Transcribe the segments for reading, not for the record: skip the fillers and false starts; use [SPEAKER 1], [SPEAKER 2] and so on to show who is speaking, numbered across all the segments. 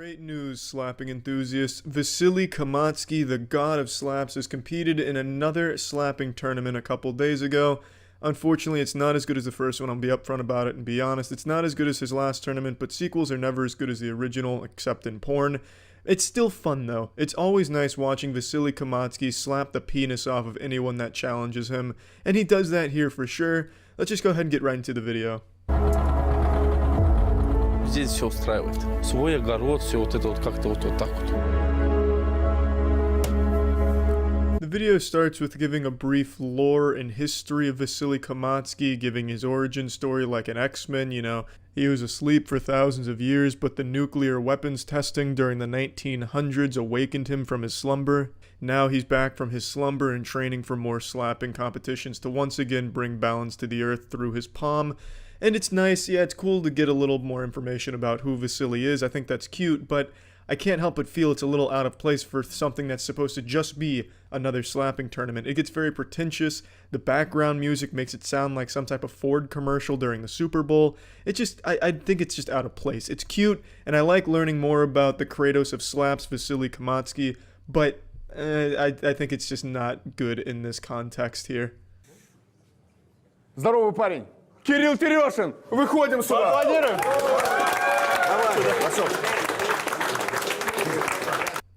[SPEAKER 1] Great news, slapping enthusiasts. Vasily Kamatsky, the god of slaps, has competed in another slapping tournament a couple days ago. Unfortunately, it's not as good as the first one. I'll be upfront about it and be honest. It's not as good as his last tournament, but sequels are never as good as the original, except in porn. It's still fun, though. It's always nice watching Vasily Kamatsky slap the penis off of anyone that challenges him, and he does that here for sure. Let's just go ahead and get right into the video.
[SPEAKER 2] Здесь все устраивает. Свой огород, все вот это вот как-то вот так вот.
[SPEAKER 1] The video starts with giving a brief lore and history of Vasily Kamatsky, giving his origin story like an X-Men, you know. He was asleep for thousands of years, but the nuclear weapons testing during the 1900s awakened him from his slumber. Now he's back from his slumber and training for more slapping competitions to once again bring balance to the earth through his palm. And it's nice, yeah, it's cool to get a little more information about who Vasily is. I think that's cute, but I can't help but feel it's a little out of place for something that's supposed to just be another slapping tournament. It gets very pretentious. The background music makes it sound like some type of Ford commercial during the Super Bowl. It just, I think it's just out of place. It's cute, and I like learning more about the Kratos of slaps, Vasily Kamatsky, but I think it's just not good in this context here.
[SPEAKER 3] Здоровый парень. Кирилл Терешин. Выходим сюда. Аплодируем. Давай, пошел.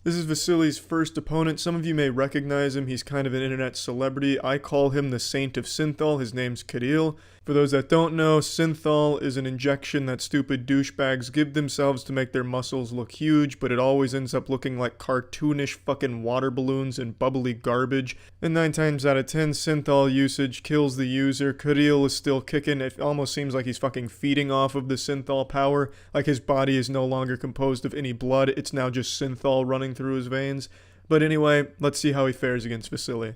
[SPEAKER 1] This is Vasily's first opponent. Some of you may recognize him. He's kind of an internet celebrity. I call him the Saint of Synthol. His name's Kirill. For those that don't know, Synthol is an injection that stupid douchebags give themselves to make their muscles look huge, but it always ends up looking like cartoonish fucking water balloons and bubbly garbage. And 9 times out of 10, Synthol usage kills the user. Kirill is still kicking. It almost seems like he's fucking feeding off of the Synthol power. Like his body is no longer composed of any blood. It's now just Synthol running through his veins. But anyway, let's see how he fares against Vasily.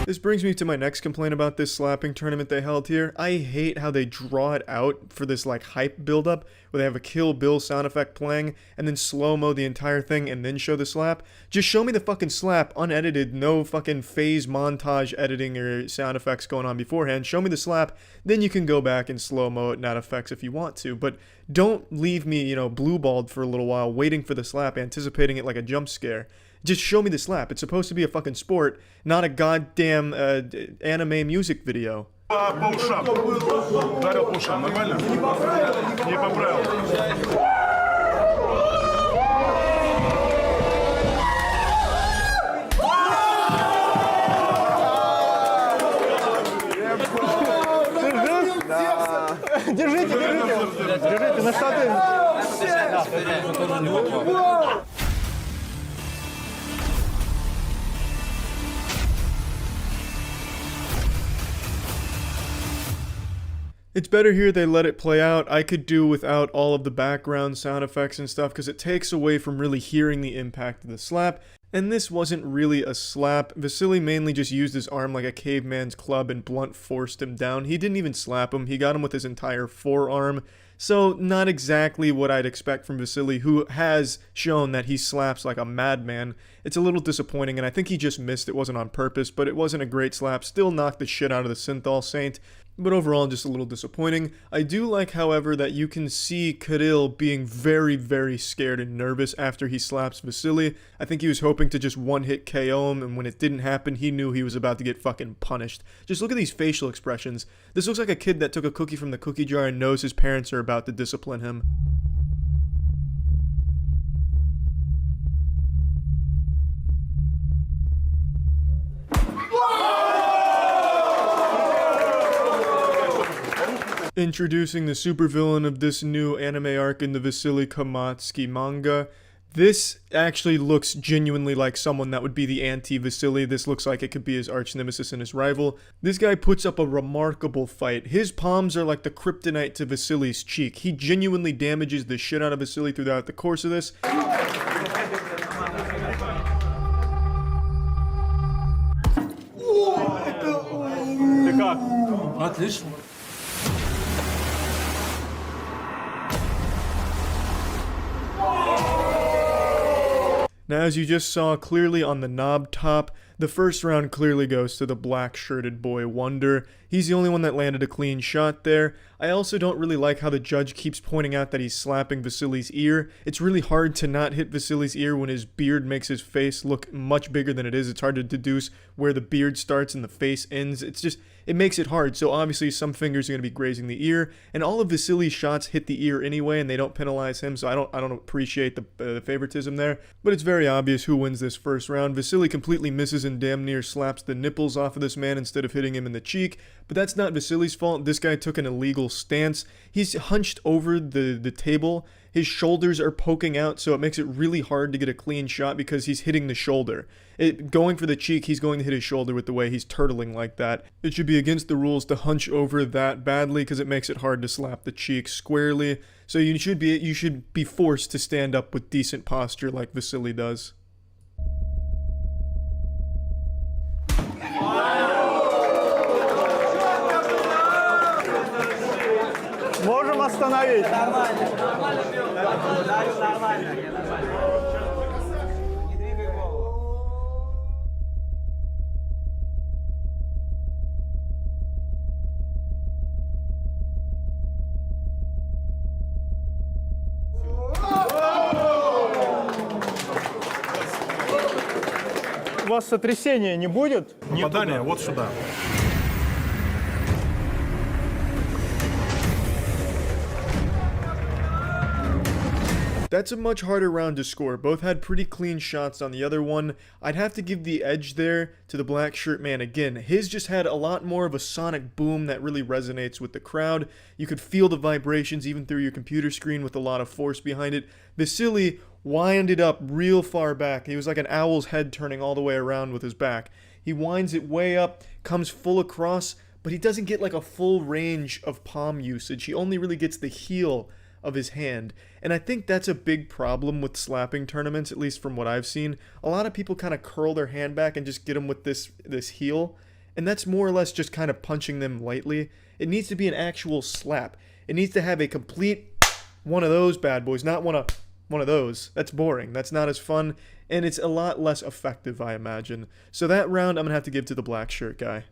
[SPEAKER 1] This brings me to my next complaint about this slapping tournament they held here. I hate how they draw it out for this like hype buildup where they have a Kill Bill sound effect playing and then slow-mo the entire thing and then show the slap. Just show me the fucking slap unedited, no fucking phase montage editing or sound effects going on beforehand. Show me the slap, then you can go back and slow-mo it and add effects if you want to. But don't leave me, you know, blue-balled for a little while waiting for the slap, anticipating it like a jump scare. Just show me the slap. It's supposed to be a fucking sport, not a goddamn anime music video.
[SPEAKER 3] Держите, на штаты.
[SPEAKER 1] It's better here they let it play out. I could do without all of the background sound effects and stuff because it takes away from really hearing the impact of the slap. And this wasn't really a slap. Vasily mainly just used his arm like a caveman's club and blunt forced him down. He didn't even slap him. He got him with his entire forearm. So not exactly what I'd expect from Vasily, who has shown that he slaps like a madman. It's a little disappointing, and I think he just missed. It wasn't on purpose, but it wasn't a great slap. Still knocked the shit out of the Synthol Saint. But overall, just a little disappointing. I do like, however, that you can see Kirill being very, very scared and nervous after he slaps Vasily. I think he was hoping to just one-hit KO him, and when it didn't happen, he knew he was about to get fucking punished. Just look at these facial expressions. This looks like a kid that took a cookie from the cookie jar and knows his parents are about to discipline him. Introducing the supervillain of this new anime arc in the Vasily Kamatsky manga. This actually looks genuinely like someone that would be the anti-Vasily. This looks like it could be his arch nemesis and his rival. This guy puts up a remarkable fight. His palms are like the kryptonite to Vasily's cheek. He genuinely damages the shit out of Vasily throughout the course of this.
[SPEAKER 2] Отлично.
[SPEAKER 1] Now, as you just saw clearly on the knob top, the first round clearly goes to the black-shirted boy Wonder. He's the only one that landed a clean shot there. I also don't really like how the judge keeps pointing out that he's slapping Vasily's ear. It's really hard to not hit Vasily's ear when his beard makes his face look much bigger than it is. It's hard to deduce where the beard starts and the face ends. It makes it hard. So obviously some fingers are going to be grazing the ear, and all of Vasily's shots hit the ear anyway, and they don't penalize him. So I don't appreciate the favoritism there. But it's very obvious who wins this first round. Vasily completely misses and damn near slaps the nipples off of this man instead of hitting him in the cheek. But that's not Vasily's fault. This guy took an illegal stance. He's hunched over the table. His shoulders are poking out, so it makes it really hard to get a clean shot because he's hitting the shoulder. Going for the cheek, he's going to hit his shoulder with the way he's turtling like that. It should be against the rules to hunch over that badly because it makes it hard to slap the cheek squarely. So you should be forced to stand up with decent posture like Vasily does.
[SPEAKER 3] Можем остановить. У вас сотрясения не будет?
[SPEAKER 4] Попадание вот сюда.
[SPEAKER 1] That's a much harder round to score. Both had pretty clean shots on the other one. I'd have to give the edge there to the black shirt man again. His just had a lot more of a sonic boom that really resonates with the crowd. You could feel the vibrations even through your computer screen with a lot of force behind it. Vasily winded up real far back. He was like an owl's head turning all the way around with his back. He winds it way up, comes full across, but he doesn't get like a full range of palm usage. He only really gets the heel of his hand. And I think that's a big problem with slapping tournaments, at least from what I've seen. A lot of people kind of curl their hand back and just get them with this heel, and that's more or less just kind of punching them lightly. It needs to be an actual slap. It needs to have a complete one of those bad boys, not one of those. That's boring. That's not as fun, and it's a lot less effective, I imagine. So that round I'm gonna have to give to the black shirt guy.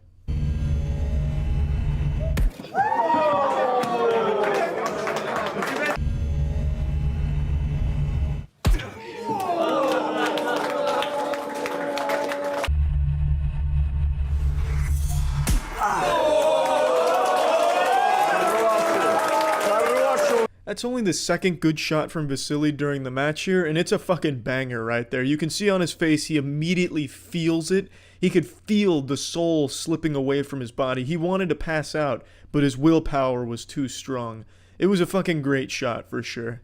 [SPEAKER 1] That's only the second good shot from Vasily during the match here, and it's a fucking banger right there. You can see on his face, he immediately feels it. He could feel the soul slipping away from his body. He wanted to pass out, but his willpower was too strong. It was a fucking great shot for sure.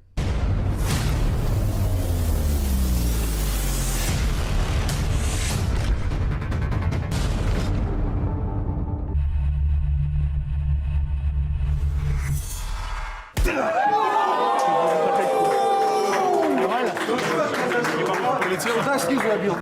[SPEAKER 4] Полетел, да, снизу обил.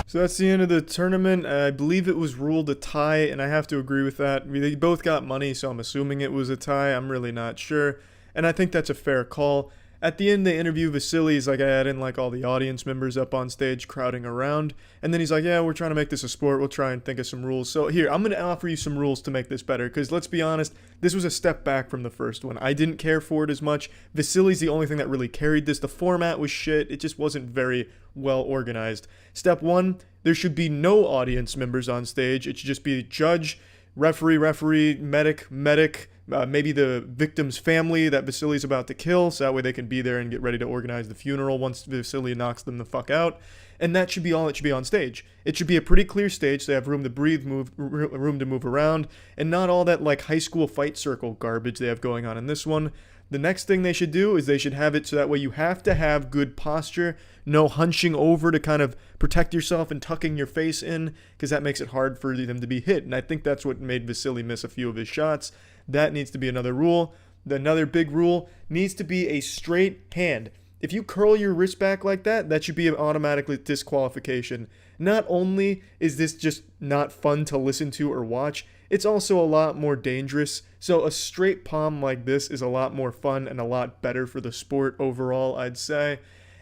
[SPEAKER 1] So that's the end of the tournament. I believe it was ruled a tie, and I have to agree with that. I mean, they both got money, so I'm assuming it was a tie. I'm really not sure, and I think that's a fair call. At the end, they interview Vasily. He's like, I didn't like all the audience members up on stage crowding around. And then he's like, yeah, we're trying to make this a sport. We'll try and think of some rules. So here, I'm going to offer you some rules to make this better. Because let's be honest, this was a step back from the first one. I didn't care for it as much. Vasily's the only thing that really carried this. The format was shit. It just wasn't very well organized. Step one, there should be no audience members on stage. It should just be judge, referee, medic, maybe the victim's family that Vasily's about to kill, so that way they can be there and get ready to organize the funeral once Vasily knocks them the fuck out. And that should be all it should be on stage. It should be a pretty clear stage, so they have room to breathe, room to move around, and not all that like high school fight circle garbage they have going on in this one. The next thing they should do is they should have it so that way you have to have good posture, no hunching over to kind of protect yourself and tucking your face in, because that makes it hard for them to be hit. And I think that's what made Vasily miss a few of his shots. That needs to be another rule. Another big rule needs to be a straight hand. If you curl your wrist back like that, that should be an automatic disqualification. Not only is this just not fun to listen to or watch, it's also a lot more dangerous. So a straight palm like this is a lot more fun and a lot better for the sport overall, I'd say.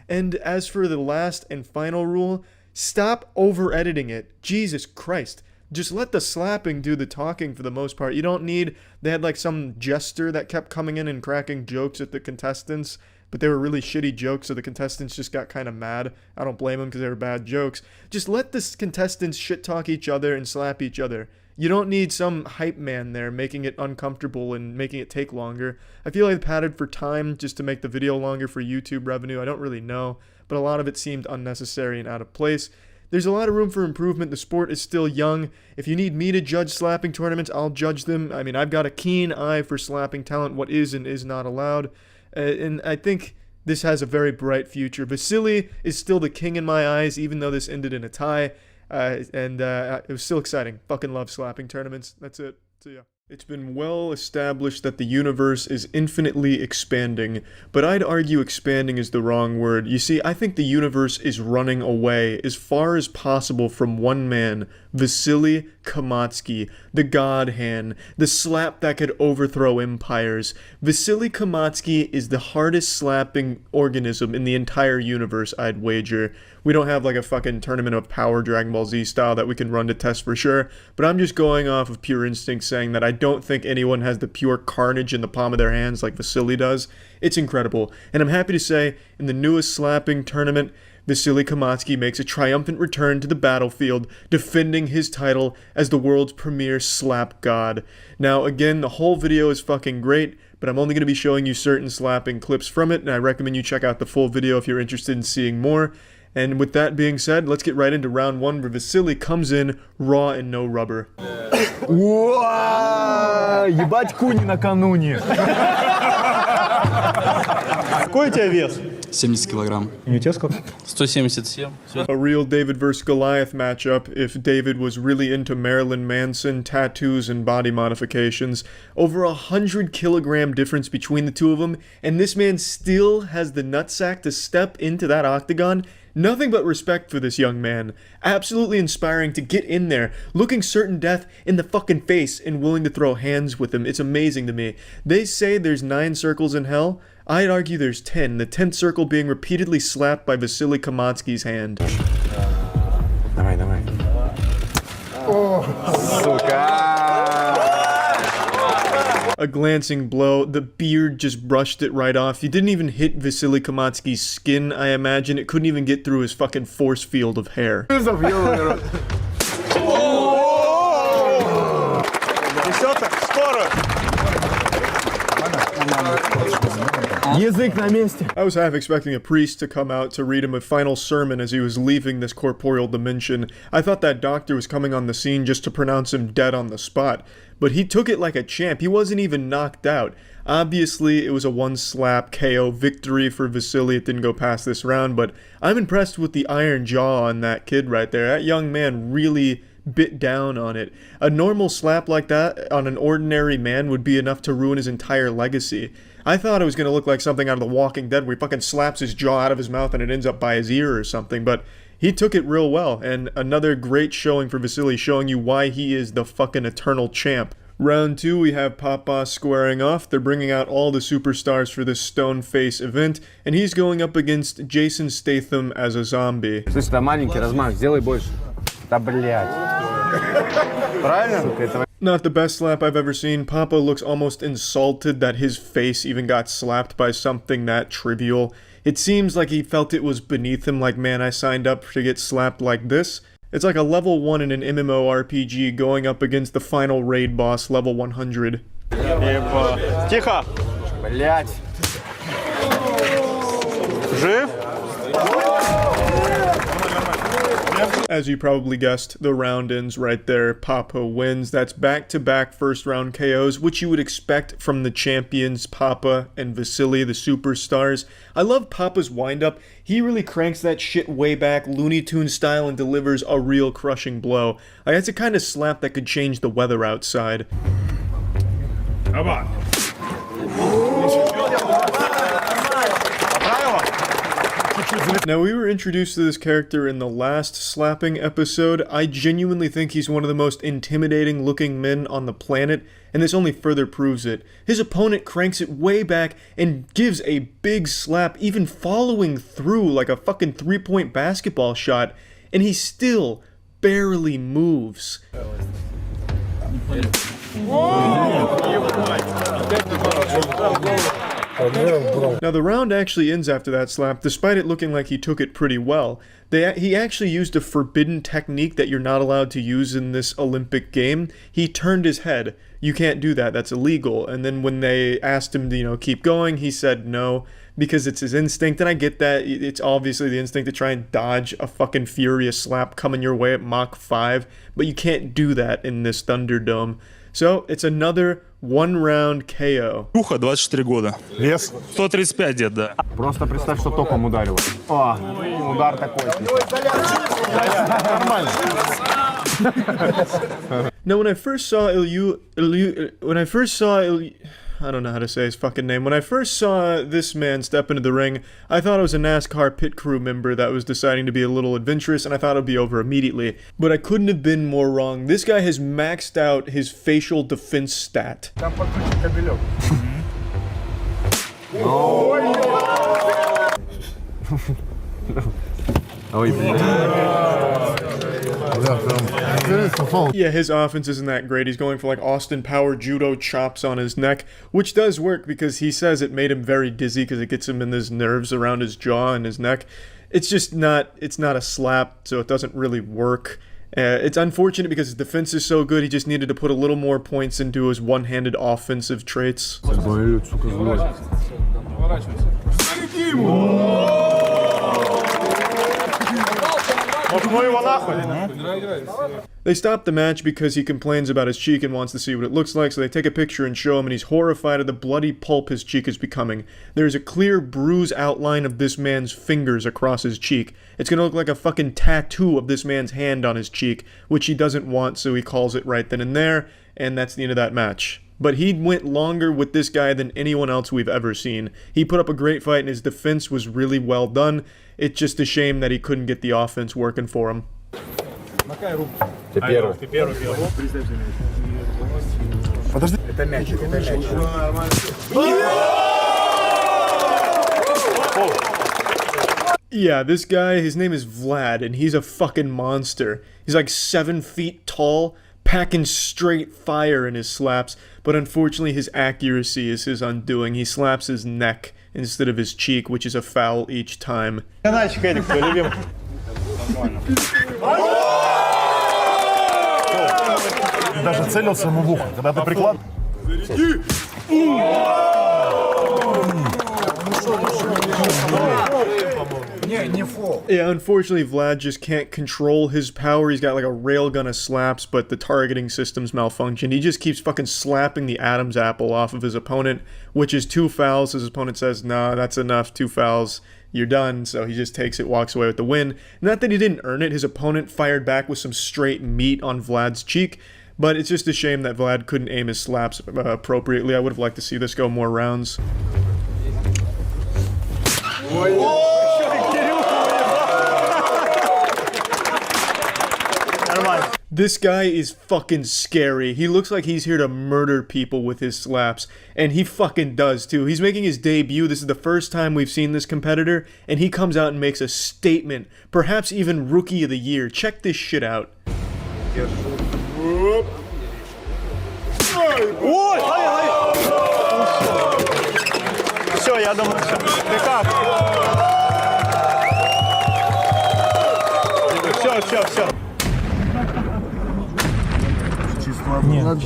[SPEAKER 1] And as for the last and final rule, stop over-editing it. Jesus Christ. Just let the slapping do the talking for the most part. You don't need... They had like some jester that kept coming in and cracking jokes at the contestants, but they were really shitty jokes, so the contestants just got kind of mad. I don't blame them because they were bad jokes. Just let the contestants shit talk each other and slap each other. You don't need some hype man there making it uncomfortable and making it take longer. I feel like they padded for time just to make the video longer for YouTube revenue. I don't really know, but a lot of it seemed unnecessary and out of place. There's a lot of room for improvement. The sport is still young. If you need me to judge slapping tournaments, I'll judge them. I mean, I've got a keen eye for slapping talent, what is and is not allowed. And I think this has a very bright future. Vasily is still the king in my eyes, even though this ended in a tie. It was still exciting. Fucking love slapping tournaments. That's it. See ya. It's been well established that the universe is infinitely expanding, but I'd argue expanding is the wrong word. You see, I think the universe is running away as far as possible from one man, Vasily Kamatsky, the God Hand, the slap that could overthrow empires. Vasily Kamatsky is the hardest slapping organism in the entire universe, I'd wager. We don't have like a fucking tournament of power Dragon Ball Z style that we can run to test for sure, but I'm just going off of pure instinct saying that I don't think anyone has the pure carnage in the palm of their hands like Vasily does. It's incredible, and I'm happy to say, in the newest slapping tournament, Vasily Kamatsky makes a triumphant return to the battlefield, defending his title as the world's premier slap god. Now, again, the whole video is fucking great, but I'm only going to be showing you certain slapping clips from it, and I recommend you check out the full video if you're interested in seeing more. And with that being said, let's get right into round one, where Vasily comes in raw and no rubber.
[SPEAKER 5] Уа! Ебать куни накануне.
[SPEAKER 4] Какой у тебя вес?
[SPEAKER 6] 70 килограмм.
[SPEAKER 4] И у тебя сколько?
[SPEAKER 2] 177.
[SPEAKER 1] A real David vs. Goliath matchup if David was really into Marilyn Manson, tattoos, and body modifications. Over 100 kilogram difference between the two of them, and this man still has the nutsack to step into that octagon. Nothing but respect for this young man. Absolutely inspiring to get in there, looking certain death in the fucking face and willing to throw hands with him. It's amazing to me. They say there's 9 circles in hell. I'd argue there's 10, the 10th circle being repeatedly slapped by Vasily Kamatsky's hand.
[SPEAKER 3] Давай, давай.
[SPEAKER 1] A glancing blow, the beard just brushed it right off. He didn't even hit Vasily Kamatsky's skin, I imagine. It couldn't even get through his fucking force field of hair.
[SPEAKER 5] Язык на месте.
[SPEAKER 1] I was half expecting a priest to come out to read him a final sermon as he was leaving this corporeal dimension. I thought that doctor was coming on the scene just to pronounce him dead on the spot. But he took it like a champ. He wasn't even knocked out. Obviously, it was a one-slap KO victory for Vasily. It didn't go past this round, but I'm impressed with the iron jaw on that kid right there. That young man really bit down on it. A normal slap like that on an ordinary man would be enough to ruin his entire legacy. I thought it was going to look like something out of The Walking Dead where he fucking slaps his jaw out of his mouth and it ends up by his ear or something, but he took it real well, and another great showing for Vasily, showing you why he is the fucking eternal champ. Round 2, we have Papa squaring off. They're bringing out all the superstars for this stone face event, and he's going up against Jason Statham as a zombie.
[SPEAKER 3] Слышь, это маленький размах, сделай больше. Да блядь. Правильно?
[SPEAKER 1] Not the best slap I've ever seen. Papa looks almost insulted that his face even got slapped by something that trivial. It seems like he felt it was beneath him, like, man, I signed up to get slapped like this. It's like a level 1 in an MMORPG going up against the final raid boss, level 100.
[SPEAKER 4] Тихо!
[SPEAKER 3] Блядь.
[SPEAKER 4] Жив?
[SPEAKER 1] As you probably guessed, the round ends right there. Papa wins. That's back-to-back first-round KOs, which you would expect from the champions, Papa and Vasily, the superstars. I love Papa's wind-up. He really cranks that shit way back, Looney Tunes style, and delivers a real crushing blow. That's a kind of slap that could change the weather outside. Now, we were introduced to this character in the last slapping episode. I genuinely think he's one of the most intimidating looking men on the planet, and this only further proves it. His opponent cranks it way back and gives a big slap, even following through like a fucking 3-point basketball shot, and he still barely moves. Now, the round actually ends after that slap, despite it looking like he took it pretty well. He actually used a forbidden technique that you're not allowed to use in this Olympic game. He turned his head. You can't do that, that's illegal. And then when they asked him to, keep going, he said no, because it's his instinct, and I get that. It's obviously the instinct to try and dodge a fucking furious slap coming your way at Mach 5, but you can't do that in this Thunderdome. So, it's another one-round KO.
[SPEAKER 6] Ухо, 24 года.
[SPEAKER 5] Вес?
[SPEAKER 6] 135 дед, да.
[SPEAKER 5] Просто представь, что током ударило. О, удар такой. Нормально.
[SPEAKER 1] Now, when I first saw I don't know how to say his fucking name. When I first saw this man step into the ring, I thought it was a NASCAR pit crew member that was deciding to be a little adventurous, and I thought it would be over immediately. But I couldn't have been more wrong. This guy has maxed out his facial defense stat. Yeah, his offense isn't that great. He's going for like Austin Power judo chops on his neck, which does work because he says it made him very dizzy because it gets him in his nerves around his jaw and his neck. It's just not a slap, so it doesn't really work. It's unfortunate because his defense is so good, he just needed to put a little more points into his one-handed offensive traits. They stop the match because he complains about his cheek and wants to see what it looks like, so they take a picture and show him, and he's horrified at the bloody pulp his cheek is becoming. There's a clear bruise outline of this man's fingers across his cheek. It's gonna look like a fucking tattoo of this man's hand on his cheek, which he doesn't want, so he calls it right then and there, and that's the end of that match. But he went longer with this guy than anyone else we've ever seen. He put up a great fight and his defense was really well done. It's just a shame that he couldn't get the offense working for him. Yeah, this guy, his name is Vlad, and he's a fucking monster. He's like 7 feet tall, packing straight fire in his slaps, but unfortunately his accuracy is his undoing. He slaps his neck instead of his cheek, which is a foul each time.
[SPEAKER 5] Даже целился ему в ухо. Когда ты приклад...
[SPEAKER 1] Yeah, unfortunately Vlad just can't control his power. He's got like a railgun of slaps, but the targeting system's malfunctioned. He just keeps fucking slapping the Adam's apple off of his opponent, which is 2 fouls. His opponent says, nah, that's enough, 2 fouls, you're done. So he just takes it, walks away with the win. Not that he didn't earn it. His opponent fired back with some straight meat on Vlad's cheek, but it's just a shame that Vlad couldn't aim his slaps appropriately. I would have liked to see this go more rounds. This guy is fucking scary. He looks like he's here to murder people with his slaps, and he fucking does too. He's making his debut. This is the first time we've seen this competitor, and he comes out and makes a statement, perhaps even Rookie of the Year. Check this shit out.
[SPEAKER 4] Все, я думаю, все. Ты как? Все.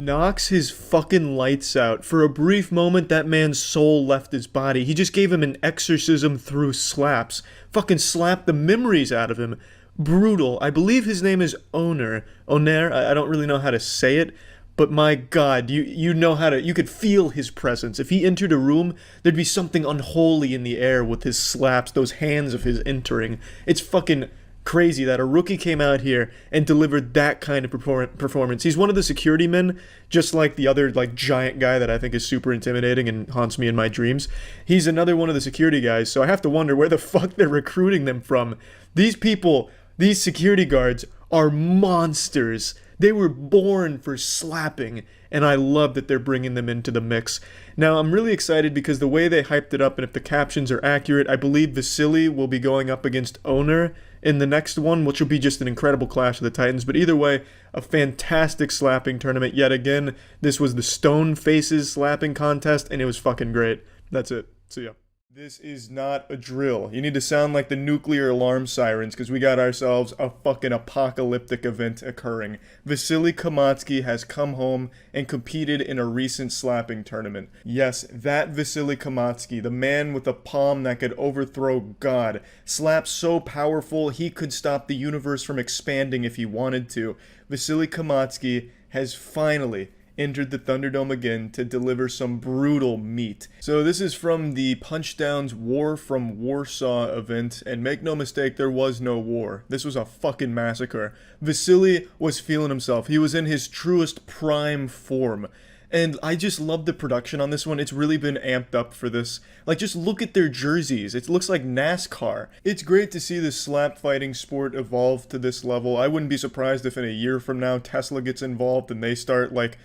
[SPEAKER 1] Knocks his fucking lights out. For a brief moment, that man's soul left his body. He just gave him an exorcism through slaps. Fucking slapped the memories out of him. Brutal. I believe his name is Oner. I don't really know how to say it, but my god, you know how to, you could feel his presence. If he entered a room, there'd be something unholy in the air with his slaps, those hands of his entering. It's fucking crazy that a rookie came out here and delivered that kind of performance. He's one of the security men, just like the other like giant guy that I think is super intimidating and haunts me in my dreams. He's another one of the security guys, so I have to wonder where the fuck they're recruiting them from. These people, these security guards are monsters. They were born for slapping, and I love that they're bringing them into the mix. Now, I'm really excited because the way they hyped it up, and if the captions are accurate, I believe Vasily will be going up against Owner in the next one, which will be just an incredible clash of the Titans. But either way, a fantastic slapping tournament. Yet again, this was the Stone Faces slapping contest, and it was fucking great. That's it. See ya. This is not a drill. You need to sound like the nuclear alarm sirens because we got ourselves a fucking apocalyptic event occurring. Vasily Kamatsky has come home and competed in a recent slapping tournament. Yes, that Vasily Kamatsky, the man with a palm that could overthrow God, slapped so powerful he could stop the universe from expanding if he wanted to. Vasily Kamatsky has finally entered the Thunderdome again to deliver some brutal meat. So this is from the Punchdown's War from Warsaw event, and make no mistake, there was no war. This was a fucking massacre. Vasily was feeling himself. He was in his truest prime form. And I just love the production on this one. It's really been amped up for this. Like, just look at their jerseys. It looks like NASCAR. It's great to see the slap fighting sport evolve to this level. I wouldn't be surprised if in a year from now Tesla gets involved and they start, like,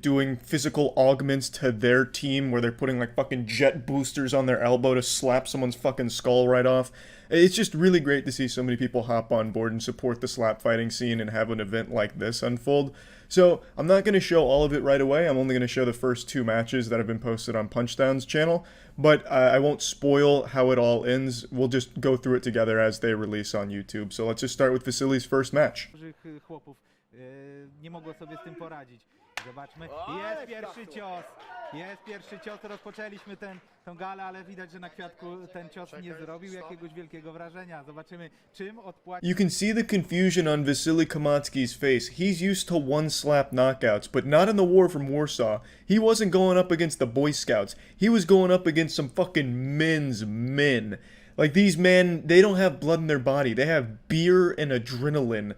[SPEAKER 1] doing physical augments to their team where they're putting like fucking jet boosters on their elbow to slap someone's fucking skull right off. It's just really great to see so many people hop on board and support the slap fighting scene and have an event like this unfold. So I'm not going to show all of it right away. I'm only going to show the first 2 matches that have been posted on Punchdown's channel, but I won't spoil how it all ends. We'll just go through it together as they release on YouTube. So let's just start with Vasily's first match.
[SPEAKER 7] Nie mogło sobie z tym poradzić. Zobaczmy, jest pierwszy cios, rozpoczęliśmy tę galę, ale widać, że na Kwiatku ten cios nie zrobił jakiegoś wielkiego wrażenia. Zobaczymy, czym odpłaci.
[SPEAKER 1] You can see the confusion on Vasily Kamatsky's face. He's used to one slap knockouts, but not in the War from Warsaw. He wasn't going up against the Boy Scouts. He was going up against some fucking men's men. Like, these men, they don't have blood in their body. They have beer and adrenaline.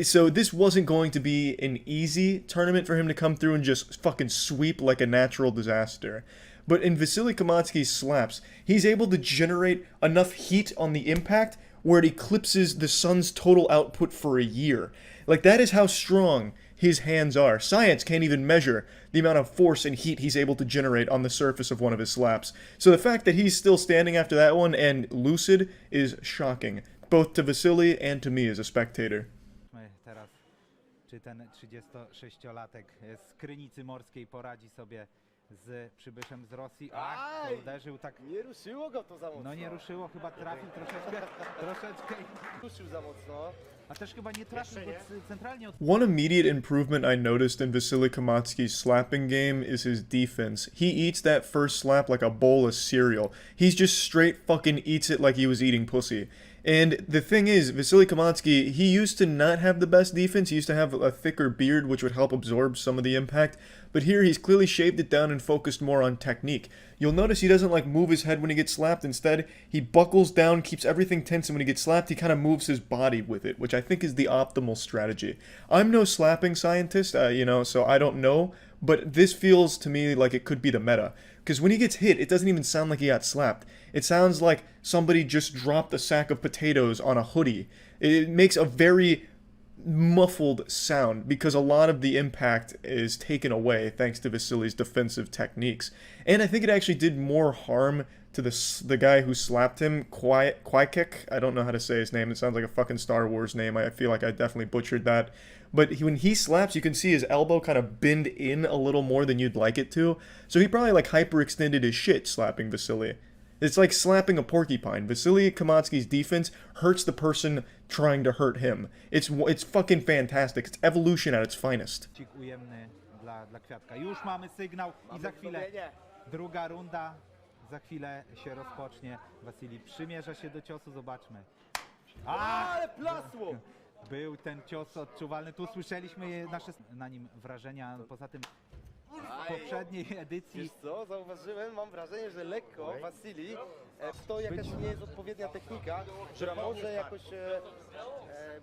[SPEAKER 1] So this wasn't going to be an easy tournament for him to come through and just fucking sweep like a natural disaster. But in Vasily Kamatsky's slaps, he's able to generate enough heat on the impact where it eclipses the sun's total output for a year. Like, that is how strong his hands are. Science can't even measure the amount of force and heat he's able to generate on the surface of one of his slaps. So the fact that he's still standing after that one and lucid is shocking, both to Vasily and to me as a spectator.
[SPEAKER 7] Teraz, czy ten 36-latek z Krynicy Morskiej poradzi sobie z przybyszem z Rosji? Ach, to uderzył tak.
[SPEAKER 3] Nie ruszyło go to za mocno.
[SPEAKER 7] No nie ruszyło, chyba trafił troszeczkę.
[SPEAKER 3] Ruszył za mocno.
[SPEAKER 7] A też chyba nie trafił go centralnie od...
[SPEAKER 1] One immediate improvement I noticed in Vasily Kamatsky's slapping game is his defense. He eats that first slap like a bowl of cereal. He's just straight fucking eats it like he was eating pussy. And the thing is, Vasily Kamatsky, he used to not have the best defense. He used to have a thicker beard, which would help absorb some of the impact. But here, he's clearly shaved it down and focused more on technique. You'll notice he doesn't, like, move his head when he gets slapped. Instead, he buckles down, keeps everything tense, and when he gets slapped, he kind of moves his body with it, which I think is the optimal strategy. I'm no slapping scientist, so I don't know. But this feels to me like it could be the meta. Because when he gets hit, it doesn't even sound like he got slapped. It sounds like somebody just dropped a sack of potatoes on a hoodie. It makes a very muffled sound because a lot of the impact is taken away thanks to Vasily's defensive techniques. And I think it actually did more harm to the guy who slapped him, Kwykik. I don't know how to say his name. It sounds like a fucking Star Wars name. I feel like I definitely butchered that. But when he slaps, you can see his elbow kind of bend in a little more than you'd like it to. So he probably like hyperextended his shit slapping Vasily. It's like slapping a porcupine. Vasily Kamatsky's defense hurts the person trying to hurt him. It's fucking fantastic. It's evolution at its finest.
[SPEAKER 7] Ujemny dla Kwiatka. Już mamy sygnał i za chwilę druga runda. Za chwilę się rozpocznie. Wasili przymierza się do ciosu, zobaczmy.
[SPEAKER 3] Ale plasło!
[SPEAKER 7] Był ten cios odczuwalny. Tu słyszeliśmy nasze na nim wrażenia. Poza tym w poprzedniej edycji.
[SPEAKER 8] Wiesz co, zauważyłem, mam wrażenie, że lekko Wasili to jakaś nie jest odpowiednia technika, która może jakoś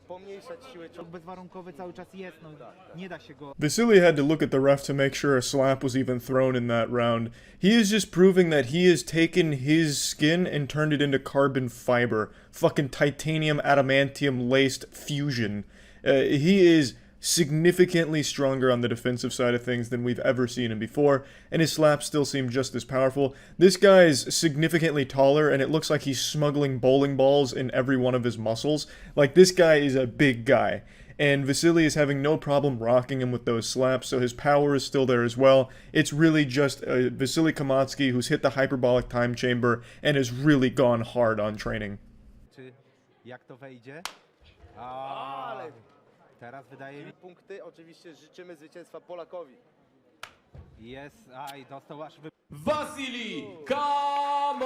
[SPEAKER 8] pomniejszać siłę ciągu.
[SPEAKER 7] Bezwarunkowy cały czas jest, no nie da się go.
[SPEAKER 1] Vasily had to look at the ref to make sure a slap was even thrown in that round. He is just proving that he has taken his skin and turned it into carbon fiber. Fucking titanium adamantium laced fusion. He is significantly stronger on the defensive side of things than we've ever seen him before, and his slaps still seem just as powerful. This guy is significantly taller, and it looks like he's smuggling bowling balls in every one of his muscles. Like, this guy is a big guy, and Vasily is having no problem rocking him with those slaps, so his power is still there as well. It's really just Vasily Kamatsky who's hit the hyperbolic time chamber and has really gone hard on training.
[SPEAKER 7] Czy jak to wejdzie?
[SPEAKER 8] Ale
[SPEAKER 7] Teraz wydaje mi
[SPEAKER 8] punkty, oczywiście życzymy zwycięstwa Polakowi.
[SPEAKER 7] jest, aj dostał aż
[SPEAKER 3] Wasili Kamocki!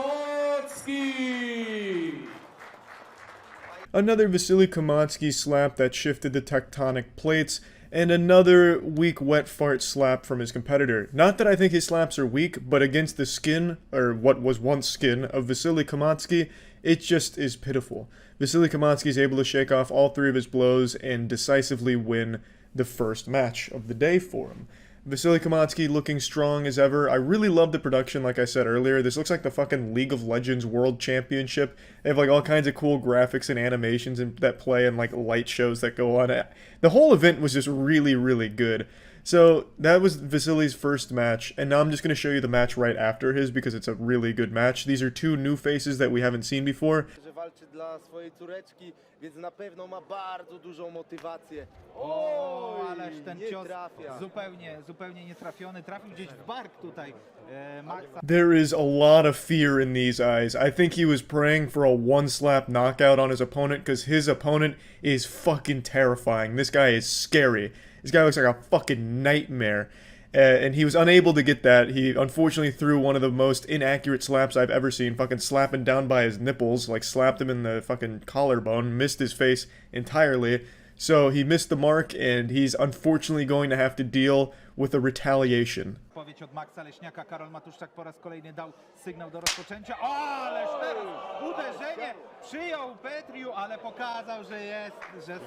[SPEAKER 1] Another Vasily Kamatsky slap that shifted the tectonic plates, and another weak wet fart slap from his competitor. Not that I think his slaps are weak, but against the skin, or what was once skin, of Vasily Kamatsky, it just is pitiful. Vasily Kamatsky is able to shake off all three of his blows and decisively win the first match of the day for him. Vasily Kamatsky looking strong as ever. I really love the production, like I said earlier. This looks like the fucking League of Legends World Championship. They have like all kinds of cool graphics and animations that play and like light shows that go on. The whole event was just really, really good. So that was Vasily's first match, and now I'm just going to show you the match right after his because it's a really good match. These are two new faces that we haven't seen before.
[SPEAKER 8] Że walczy dla swojej córeczki, więc na pewno ma bardzo dużą motywację.
[SPEAKER 7] O, ależ ten
[SPEAKER 8] nie
[SPEAKER 7] cios
[SPEAKER 8] trafia.
[SPEAKER 7] zupełnie nietrafiony. Trafił gdzieś w bark tutaj Maxa.
[SPEAKER 1] There is a lot of fear in these eyes. I think he was praying for a one-slap knockout on his opponent because his opponent is fucking terrifying. This guy is scary. This guy looks like a fucking nightmare. And he was unable to get that. He unfortunately threw one of the most inaccurate slaps I've ever seen. Fucking slapping down by his nipples. Like slapped him in the fucking collarbone. Missed his face entirely. So he missed the mark and he's unfortunately going to have to deal with a retaliation.
[SPEAKER 7] Odpowiedź od Maxa Leśniaka. Karol Matuszczak po raz kolejny dał sygnał do rozpoczęcia. O, ależ teraz uderzenie przyjął Petriu, ale pokazał, że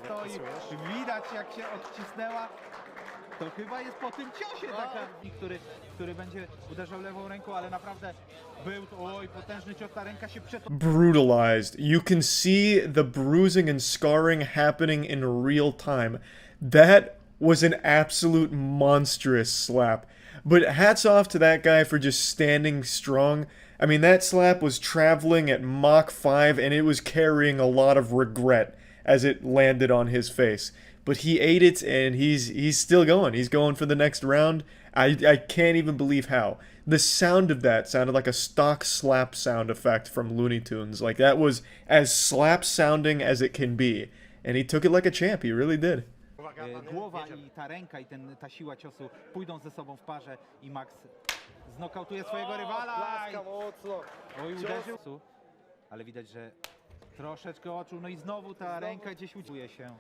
[SPEAKER 7] stoi. Widać jak się odcisnęła. To chyba jest po tym ciosie taka, który będzie uderzał lewą ręką, ale naprawdę był to, potężny cios, ta ręka się
[SPEAKER 1] Brutalized. You can see the bruising and scarring happening in real time. That was an absolute monstrous slap. But hats off to that guy for just standing strong. I mean, that slap was traveling at Mach 5 and it was carrying a lot of regret as it landed on his face. But he ate it and he's still going. He's going for the next round. I can't even believe how. The sound of that sounded like a stock slap sound effect from Looney Tunes. Like that was as slap sounding as it can be. And he took it like a champ. He really did.
[SPEAKER 7] Głowa i ta ręka i ta siła ciosu pójdą ze sobą w parze i Max znokautuje swojego rywala.
[SPEAKER 8] Klaska mocno.
[SPEAKER 7] Oj, uderzył. Ale widać, że troszeczkę oczu, no i znowu ta ręka gdzieś uciekuje się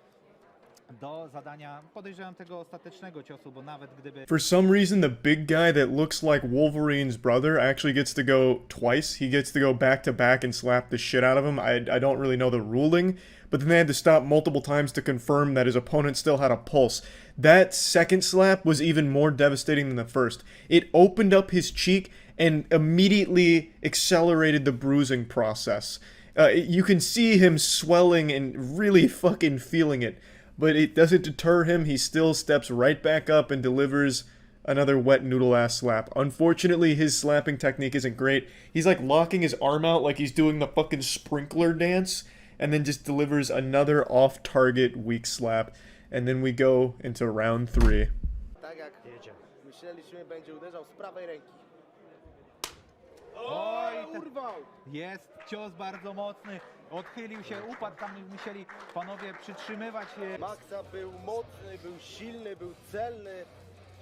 [SPEAKER 7] do zadania, podejrzewam, tego ostatecznego ciosu, bo nawet gdyby...
[SPEAKER 1] For some reason, the big guy that looks like Wolverine's brother actually gets to go twice. He gets to go back to back and slap the shit out of him. I don't really know the ruling, but then they had to stop multiple times to confirm that his opponent still had a pulse. That second slap was even more devastating than the first. It opened up his cheek and immediately accelerated the bruising process. You can see him swelling and really fucking feeling it. But it doesn't deter him. He still steps right back up and delivers another wet noodle-ass slap. Unfortunately, his slapping technique isn't great. He's like locking his arm out like he's doing the fucking sprinkler dance, and then just delivers another off-target weak slap. And then we go into round 3.
[SPEAKER 8] Tak jak myśleliśmy, będzie uderzał z prawej ręki.
[SPEAKER 7] Oj,
[SPEAKER 8] Urwał!
[SPEAKER 7] jest cios bardzo mocny. Odchylił się, upadł, tam musieli panowie przytrzymywać.
[SPEAKER 8] Maxa był mocny, był silny, był celny.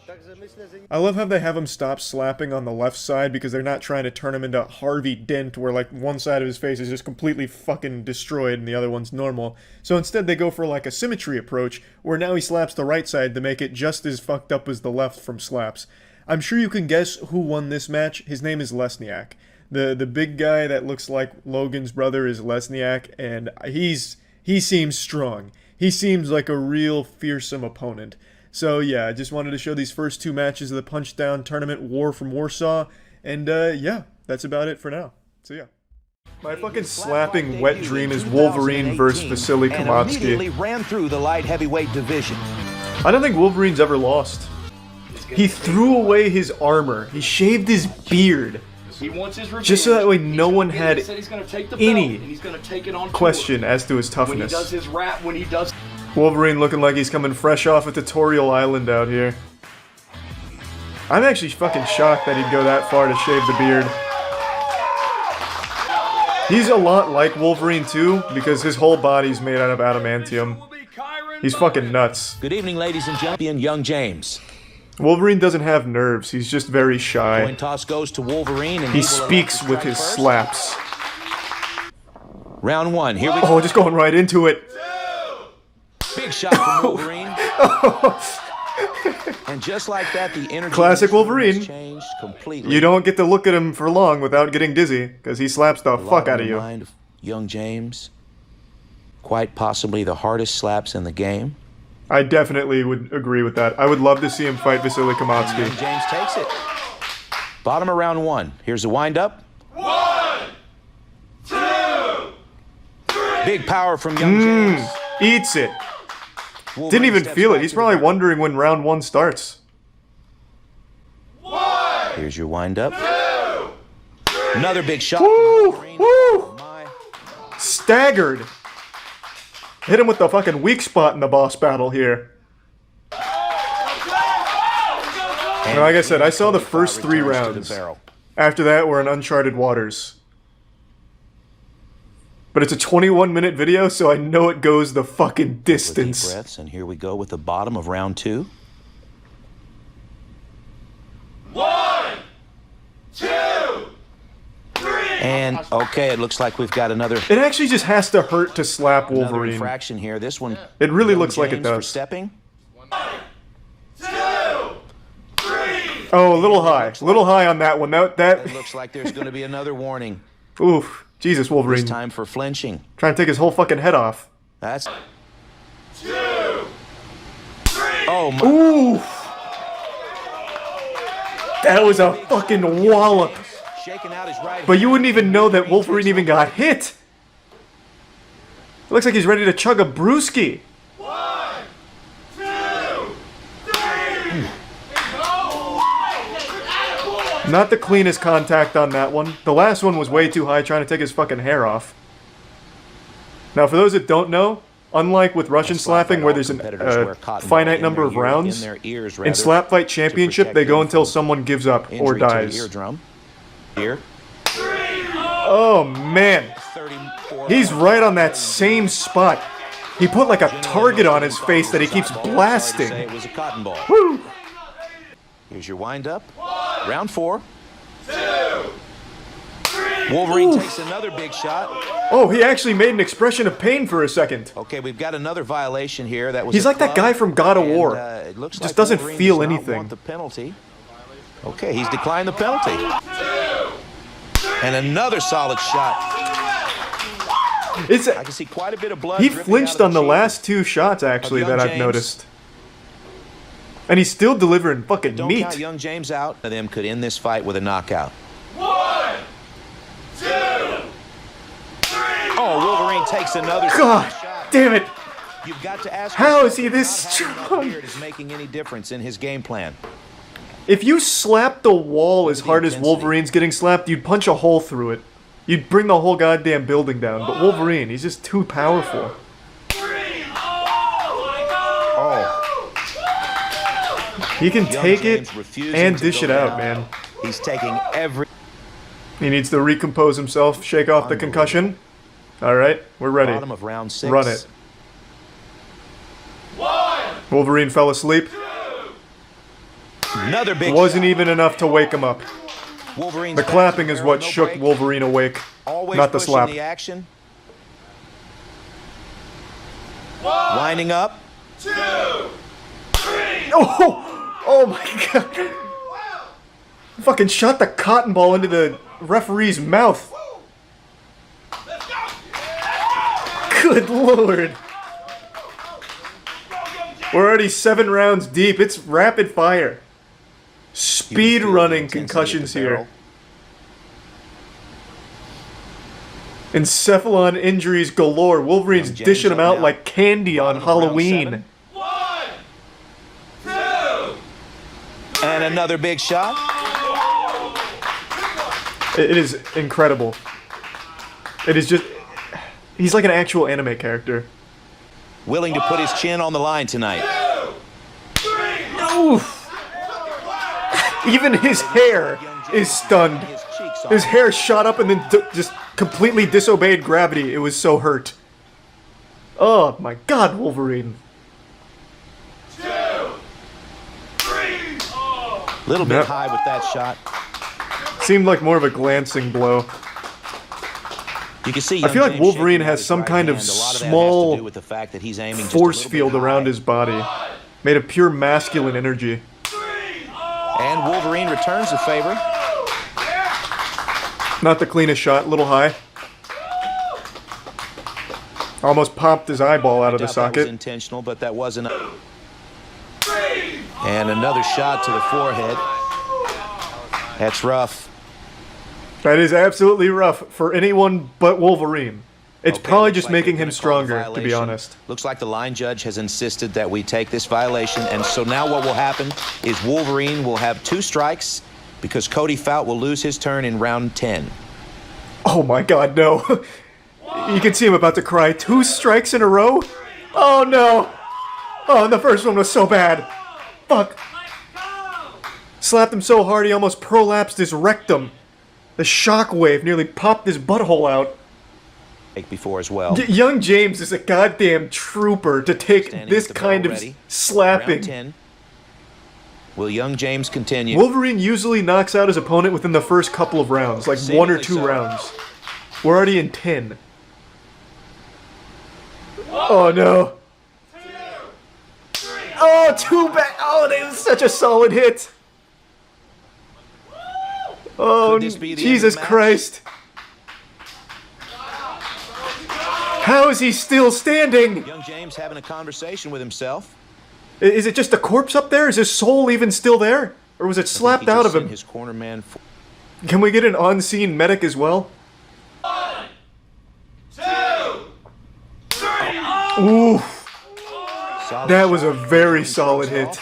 [SPEAKER 8] Także myślę, że...
[SPEAKER 1] I love how they have him stop slapping on the left side because they're not trying to turn him into Harvey Dent where like one side of his face is just completely fucking destroyed and the other one's normal. So instead they go for like a symmetry approach where now he slaps the right side to make it just as fucked up as the left from slaps. I'm sure you can guess who won this match. His name is Lesniak. The big guy that looks like Logan's brother is Lesniak, and he seems strong. He seems like a real fearsome opponent. So yeah, I just wanted to show these first 2 matches of the Punchdown Tournament War from Warsaw, and yeah, that's about it for now. So yeah. My fucking slapping wet dream is Wolverine versus Vasily Kamatsky.
[SPEAKER 9] Ran through the light heavyweight division.
[SPEAKER 1] I don't think Wolverine's ever lost. He threw away his armor. He shaved his beard.
[SPEAKER 10] He wants his revenge.
[SPEAKER 1] Just so that way no one had any
[SPEAKER 10] any
[SPEAKER 1] question as to his toughness.
[SPEAKER 10] When he does his rap, when he does...
[SPEAKER 1] Wolverine looking like he's coming fresh off a tutorial island out here. I'm actually fucking shocked that he'd go that far to shave the beard. He's a lot like Wolverine too, because his whole body's made out of adamantium. He's fucking nuts.
[SPEAKER 9] Good evening, ladies and gentlemen. Young James.
[SPEAKER 1] Wolverine doesn't have nerves, he's just very shy.
[SPEAKER 9] Coin toss goes to Wolverine, and
[SPEAKER 1] He speaks with his slaps.
[SPEAKER 9] Round 1, here we go.
[SPEAKER 1] Oh, just going right into it.
[SPEAKER 9] Big shot from Wolverine. And just like that, the energy
[SPEAKER 1] Classic Wolverine.
[SPEAKER 9] changed completely.
[SPEAKER 1] You don't get to look at him for long without getting dizzy, because he slaps the fuck out of you.
[SPEAKER 9] Mind of young James. Quite possibly the hardest slaps in the game.
[SPEAKER 1] I definitely would agree with that. I would love to see him fight Vasily Kamatsky.
[SPEAKER 9] Young James takes it. Bottom of round 1. Here's the wind-up.
[SPEAKER 10] 1, 2, 3.
[SPEAKER 9] Big power from young James.
[SPEAKER 1] Eats it.
[SPEAKER 9] Wolverine
[SPEAKER 1] Didn't even
[SPEAKER 9] steps
[SPEAKER 1] feel it.
[SPEAKER 9] back
[SPEAKER 1] He's
[SPEAKER 9] to the
[SPEAKER 1] probably
[SPEAKER 9] barrel.
[SPEAKER 1] wondering when round 1 starts.
[SPEAKER 10] 1,
[SPEAKER 9] Here's your wind-up.
[SPEAKER 10] 2, 3.
[SPEAKER 9] Another big shot.
[SPEAKER 1] Woo!
[SPEAKER 9] from Wolverine.
[SPEAKER 1] Woo!
[SPEAKER 9] Oh, my.
[SPEAKER 1] Staggered. Hit him with the fucking weak spot in the boss battle here. And like I said, I saw the first 3 rounds. After that, we're in uncharted waters. But it's a 21-minute video, so I know it goes the fucking
[SPEAKER 9] Deep
[SPEAKER 1] distance.
[SPEAKER 9] breaths, and here we go with the bottom of round 2.
[SPEAKER 10] 1, 2, 3.
[SPEAKER 9] And okay, it looks like we've got another
[SPEAKER 1] It actually just has to hurt to slap Wolverine.
[SPEAKER 9] infraction here. This one.
[SPEAKER 1] It really
[SPEAKER 9] young
[SPEAKER 1] looks like it
[SPEAKER 9] James for
[SPEAKER 1] does.
[SPEAKER 9] stepping.
[SPEAKER 10] 2, 3.
[SPEAKER 1] Oh, a little high. A little high on that one.
[SPEAKER 9] It
[SPEAKER 1] That
[SPEAKER 9] looks like there's going to be another warning.
[SPEAKER 1] oof. Jesus,
[SPEAKER 9] This
[SPEAKER 1] Wolverine.
[SPEAKER 9] time for flinching.
[SPEAKER 1] Trying to take his whole fucking head off.
[SPEAKER 9] That's
[SPEAKER 10] 2, 3.
[SPEAKER 9] oh my.
[SPEAKER 1] Ooh. That was a fucking wallop.
[SPEAKER 9] Shaking out his right.
[SPEAKER 1] But you wouldn't even know that Wolverine even got hit. It looks like he's ready to chug a brewski.
[SPEAKER 10] 1, 2, 3.
[SPEAKER 1] Not the cleanest contact on that one. The last one was way too high, trying to take his fucking hair off. Now, for those that don't know, unlike with Russian slapping, where there's a finite number of rounds, in Slap Fight Championship, they go until someone gives up or dies.
[SPEAKER 9] Eardrum. Here.
[SPEAKER 1] Oh, man.
[SPEAKER 9] 34.
[SPEAKER 1] He's right on that same spot. He put like a target on his face that he keeps blasting.
[SPEAKER 9] Say it was a cotton ball.
[SPEAKER 1] Woo!
[SPEAKER 9] Here's your wind up. Round 4.
[SPEAKER 10] 2, 3.
[SPEAKER 9] Wolverine
[SPEAKER 1] Oof.
[SPEAKER 9] takes another big shot.
[SPEAKER 1] Oh, he actually made an expression of pain for a second.
[SPEAKER 9] Okay, we've got another violation here. That was
[SPEAKER 1] He's
[SPEAKER 9] a
[SPEAKER 1] like that
[SPEAKER 9] club,
[SPEAKER 1] guy from God of
[SPEAKER 9] and,
[SPEAKER 1] War.
[SPEAKER 9] It looks
[SPEAKER 1] Just
[SPEAKER 9] like
[SPEAKER 1] doesn't
[SPEAKER 9] Wolverine
[SPEAKER 1] feel
[SPEAKER 9] does not
[SPEAKER 1] anything.
[SPEAKER 9] want the penalty. Okay, he's declined the penalty. And another solid shot.
[SPEAKER 1] It's
[SPEAKER 9] I can see quite a bit of blood.
[SPEAKER 1] he
[SPEAKER 9] dripping
[SPEAKER 1] flinched
[SPEAKER 9] out of
[SPEAKER 1] on the
[SPEAKER 9] cheek.
[SPEAKER 1] last 2 shots actually
[SPEAKER 9] young
[SPEAKER 1] that I've
[SPEAKER 9] James.
[SPEAKER 1] noticed. And he's still delivering fucking
[SPEAKER 9] Don't
[SPEAKER 1] meat.
[SPEAKER 9] count young James out. One of them could end this fight with a knockout.
[SPEAKER 10] 1, 2, 3.
[SPEAKER 9] Oh, Wolverine takes another
[SPEAKER 1] God
[SPEAKER 9] shot.
[SPEAKER 1] damn it.
[SPEAKER 9] You've got to ask
[SPEAKER 1] How
[SPEAKER 9] yourself
[SPEAKER 1] is he this
[SPEAKER 9] not having that
[SPEAKER 1] strong?
[SPEAKER 9] beard is making any difference in his game plan.
[SPEAKER 1] If you slapped the wall as
[SPEAKER 9] The
[SPEAKER 1] hard as
[SPEAKER 9] intensity.
[SPEAKER 1] Wolverine's getting slapped, you'd punch a hole through it. You'd bring the whole goddamn building down. But Wolverine, he's just too powerful. He can
[SPEAKER 9] Young
[SPEAKER 1] take
[SPEAKER 9] James
[SPEAKER 1] it
[SPEAKER 9] refusing
[SPEAKER 1] and
[SPEAKER 9] to
[SPEAKER 1] dish
[SPEAKER 9] go
[SPEAKER 1] it out,
[SPEAKER 9] down.
[SPEAKER 1] man.
[SPEAKER 9] He's taking every
[SPEAKER 1] He needs to recompose himself, shake off the concussion. Alright, we're ready.
[SPEAKER 9] bottom of round 6.
[SPEAKER 1] Run it. Wolverine fell asleep.
[SPEAKER 9] Another big
[SPEAKER 1] Wasn't
[SPEAKER 9] shot.
[SPEAKER 1] even enough to wake him up.
[SPEAKER 9] Wolverine's
[SPEAKER 1] The
[SPEAKER 9] back
[SPEAKER 1] clapping
[SPEAKER 9] to
[SPEAKER 1] is
[SPEAKER 9] barrel,
[SPEAKER 1] what
[SPEAKER 9] no
[SPEAKER 1] shook
[SPEAKER 9] break.
[SPEAKER 1] Wolverine awake,
[SPEAKER 9] Always
[SPEAKER 1] not the
[SPEAKER 9] pushing
[SPEAKER 1] slap.
[SPEAKER 9] the action. Winding up.
[SPEAKER 1] Oh! Oh my god! Fucking shot the cotton ball into the referee's mouth. Good lord. We're already 7 rounds deep. It's rapid fire. Speed running concussions here. Encephalon injuries galore. Wolverine's dishing them out like candy on Halloween.
[SPEAKER 10] 1, 2.
[SPEAKER 9] And another big shot.
[SPEAKER 1] It is incredible. It is just... He's like an actual anime character.
[SPEAKER 9] Willing to put his chin on the line tonight.
[SPEAKER 10] 2, 3.
[SPEAKER 1] Oof. Even his hair is stunned. His hair shot up and then just completely disobeyed gravity. It was so hurt. Oh my god, Wolverine.
[SPEAKER 10] 2, 3.
[SPEAKER 9] Little bit high with that shot.
[SPEAKER 1] Seemed like more of a glancing blow.
[SPEAKER 9] You can see.
[SPEAKER 1] I feel like Wolverine has some kind of small force field around his body, made of pure masculine energy.
[SPEAKER 9] And Wolverine returns the favor.
[SPEAKER 1] Not the cleanest shot, little high. Almost popped his eyeball out of the
[SPEAKER 9] That was
[SPEAKER 1] socket.
[SPEAKER 9] intentional, but that wasn't. And another shot to the forehead. That's rough.
[SPEAKER 1] That is absolutely rough for anyone but Wolverine. It's
[SPEAKER 9] Okay,
[SPEAKER 1] probably
[SPEAKER 9] looks
[SPEAKER 1] just
[SPEAKER 9] like
[SPEAKER 1] making
[SPEAKER 9] they're
[SPEAKER 1] him
[SPEAKER 9] gonna call the
[SPEAKER 1] stronger, to be
[SPEAKER 9] violation.
[SPEAKER 1] honest.
[SPEAKER 9] Looks like the line judge has insisted that we take this violation, and so now what will happen is Wolverine will have 2 strikes because Cody Fout will lose his turn in round 10.
[SPEAKER 1] Oh my god, no. You can see him about to cry. 2 strikes in a row? Oh no. Oh, the first one was so bad. Fuck. Slapped him so hard he almost prolapsed his rectum. The shockwave nearly popped his butthole out.
[SPEAKER 9] Before as well.
[SPEAKER 1] Young James is a goddamn trooper to take
[SPEAKER 9] Standing
[SPEAKER 1] this
[SPEAKER 9] at the bell
[SPEAKER 1] kind of
[SPEAKER 9] ready. Round
[SPEAKER 1] slapping.
[SPEAKER 9] 10. Will Young James continue?
[SPEAKER 1] Wolverine usually knocks out his opponent within the first couple of rounds, like 1 or 2
[SPEAKER 9] Seemingly so.
[SPEAKER 1] rounds. We're already in 10. Oh no. Oh, too bad. Oh, that was such a solid hit. Oh,
[SPEAKER 9] Could this be the end of
[SPEAKER 1] Jesus
[SPEAKER 9] the match?
[SPEAKER 1] Christ. How is he still standing?
[SPEAKER 9] Young James having a conversation with himself.
[SPEAKER 1] Is it just a corpse up there? Is his soul even still there? Or was it slapped
[SPEAKER 9] He
[SPEAKER 1] out
[SPEAKER 9] just
[SPEAKER 1] of him?
[SPEAKER 9] sent his corner man.
[SPEAKER 1] Can we get an on-scene medic as well?
[SPEAKER 10] 1, 2, 3.
[SPEAKER 1] Ooh,
[SPEAKER 9] Solid
[SPEAKER 1] that was
[SPEAKER 9] shot.
[SPEAKER 1] a very solid hit.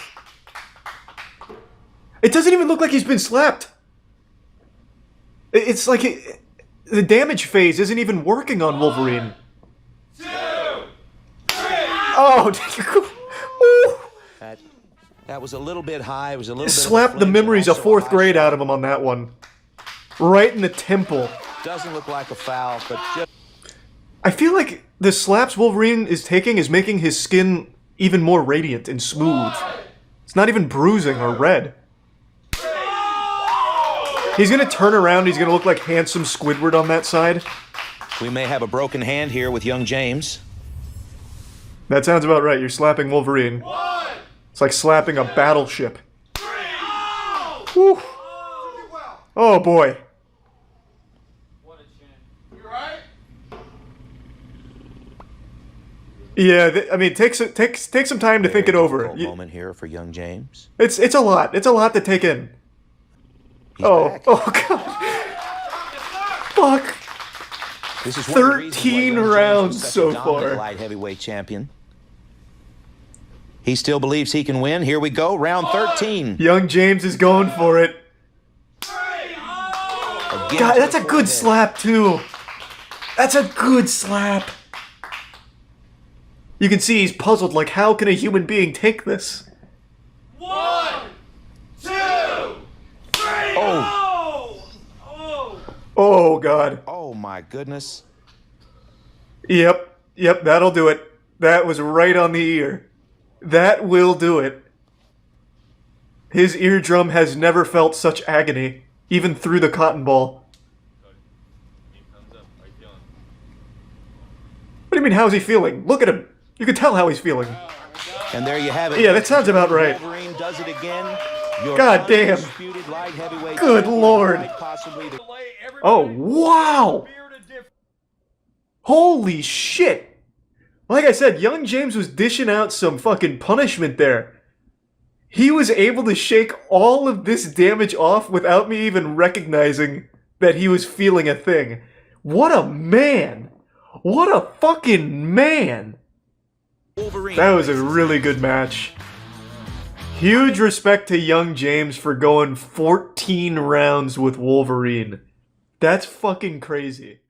[SPEAKER 1] It doesn't even look like he's been slapped. It's like the damage phase isn't even working on Wolverine.
[SPEAKER 10] 2, 3.
[SPEAKER 1] Oh, ooh.
[SPEAKER 9] That was a little bit high. It was a little bit.
[SPEAKER 1] Slapped the memories of 4th grade out of him on that one. Right in the temple.
[SPEAKER 9] Doesn't look like a foul, but just
[SPEAKER 1] I feel like the slaps Wolverine is taking is making his skin even more radiant and smooth. It's not even bruising or red. He's gonna turn around, he's gonna look like handsome Squidward on that side.
[SPEAKER 9] we may have a broken hand here with Young James.
[SPEAKER 1] That sounds about right, you're slapping Wolverine.
[SPEAKER 10] 1,
[SPEAKER 1] It's like slapping a battleship.
[SPEAKER 10] 3.
[SPEAKER 1] Whew. Oh boy.
[SPEAKER 10] You right?
[SPEAKER 1] Yeah, I mean, take some time to think it over.
[SPEAKER 9] Difficult moment here for Young James.
[SPEAKER 1] It's a lot. It's a lot to take in.
[SPEAKER 9] He's
[SPEAKER 1] Oh,
[SPEAKER 9] back.
[SPEAKER 1] oh god. Fuck.
[SPEAKER 9] This is one of the reasons why
[SPEAKER 1] 13
[SPEAKER 9] Young James was
[SPEAKER 1] rounds
[SPEAKER 9] such a
[SPEAKER 1] so
[SPEAKER 9] dominant
[SPEAKER 1] far.
[SPEAKER 9] light heavyweight champion. He still believes he can win. Here we go, round 13.
[SPEAKER 1] Young James is going for it.
[SPEAKER 9] Again
[SPEAKER 1] God,
[SPEAKER 9] to
[SPEAKER 1] that's
[SPEAKER 9] the
[SPEAKER 1] a good
[SPEAKER 9] forehead.
[SPEAKER 1] slap too. That's a good slap. You can see he's puzzled, like, how can a human being take this?
[SPEAKER 10] 1, 2, 3.
[SPEAKER 9] Oh.
[SPEAKER 1] Oh god.
[SPEAKER 9] Oh my goodness.
[SPEAKER 1] Yep, that'll do it. That was right on the ear. That will do it. His eardrum has never felt such agony, even through the cotton ball. What do you mean, how's he feeling? Look at him. You can tell how he's feeling.
[SPEAKER 9] And there you have it.
[SPEAKER 1] Yeah, that sounds about right.
[SPEAKER 9] Wolverine does it again. Your
[SPEAKER 4] God damn.
[SPEAKER 9] undisputed light heavyweight
[SPEAKER 4] Good
[SPEAKER 9] champion,
[SPEAKER 4] Lord.
[SPEAKER 9] quite possibly the
[SPEAKER 4] Oh, wow. Holy shit. Like I said, young James was dishing out some fucking punishment there. He was able to shake all of this damage off without me even recognizing that he was feeling a thing. What a man. What a fucking man.
[SPEAKER 9] Wolverine.
[SPEAKER 4] That was a really good match. Huge respect to young James for going 14 rounds with Wolverine. That's fucking crazy.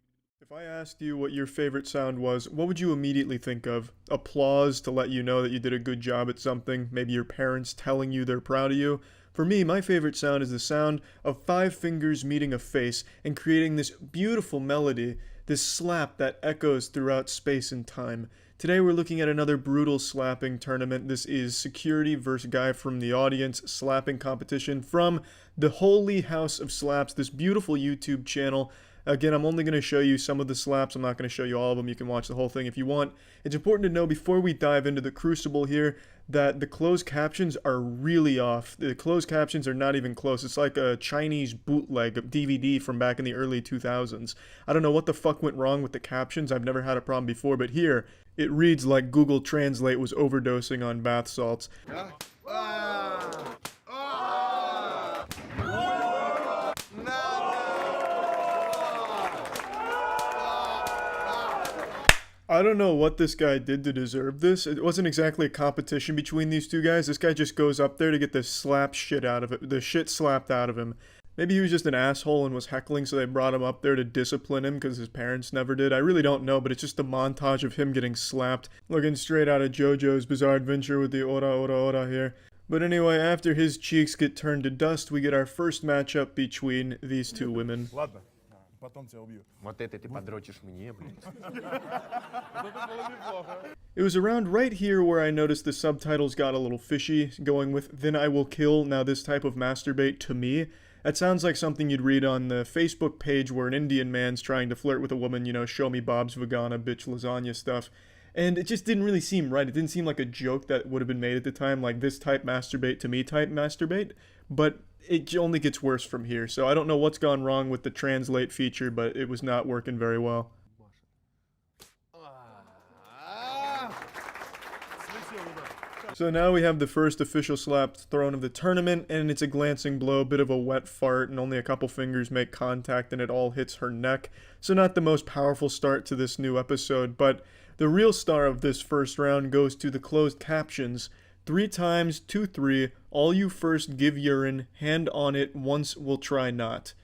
[SPEAKER 1] If I asked you what your favorite sound was, what would you immediately think of? Applause to let you know that you did a good job at something? Maybe your parents telling you they're proud of you? For me, my favorite sound is the sound of 5 fingers meeting a face and creating this beautiful melody, this slap that echoes throughout space and time. Today we're looking at another brutal slapping tournament. This is Security vs. Guy from the Audience slapping competition from the Holy House of Slaps, this beautiful YouTube channel. Again, I'm only going to show you some of the slaps. I'm not going to show you all of them. You can watch the whole thing if you want. It's important to know before we dive into the crucible here that the closed captions are really off. The closed captions are not even close. It's like a Chinese bootleg DVD from back in the early 2000s. I don't know what the fuck went wrong with the captions. I've never had a problem before, but here it reads like Google Translate was overdosing on bath salts. I don't know what this guy did to deserve this. It wasn't exactly a competition between these two guys. This guy just goes up there to get the shit slapped out of him. Maybe he was just an asshole and was heckling, so they brought him up there to discipline him because his parents never did. I really don't know, but it's just a montage of him getting slapped. Looking straight out of JoJo's Bizarre Adventure with the ora here. But anyway, after his cheeks get turned to dust, we get our first matchup between these two women.
[SPEAKER 5] Ладно, потом тебя убью.
[SPEAKER 3] Вот это ты подрочишь мне, блин.
[SPEAKER 1] It was around right here where I noticed the subtitles got a little fishy, going with, "Then I will kill, now this type of masturbate to me." That sounds like something you'd read on the Facebook page where an Indian man's trying to flirt with a woman, you know, show me Bob's Vagana, bitch lasagna stuff. And it just didn't really seem right. It didn't seem like a joke that would have been made at the time, like this type masturbate to me type masturbate. But it only gets worse from here. So I don't know what's gone wrong with the translate feature, but it was not working very well. So now we have the first official slap thrown of the tournament, and it's a glancing blow, bit of a wet fart, and only a couple fingers make contact and it all hits her neck. So not the most powerful start to this new episode, but the real star of this first round goes to the closed captions. 3 times, 2-3, all you first give urine, hand on it, once will try not.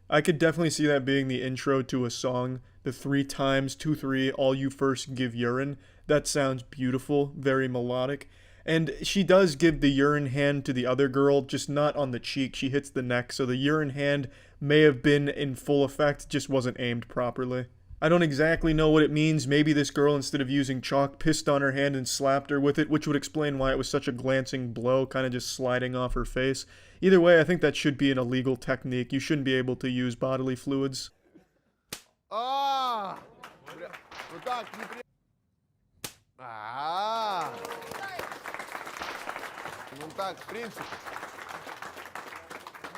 [SPEAKER 1] I could definitely see that being the intro to a song. The 3 times, 2-3, all you first give urine. That sounds beautiful, very melodic. And she does give the urine hand to the other girl, just not on the cheek. She hits the neck, so the urine hand may have been in full effect, just wasn't aimed properly. I don't exactly know what it means. Maybe this girl, instead of using chalk, pissed on her hand and slapped her with it, which would explain why it was such a glancing blow, kind of just sliding off her face. Either way, I think that should be an illegal technique. You shouldn't be able to use bodily fluids.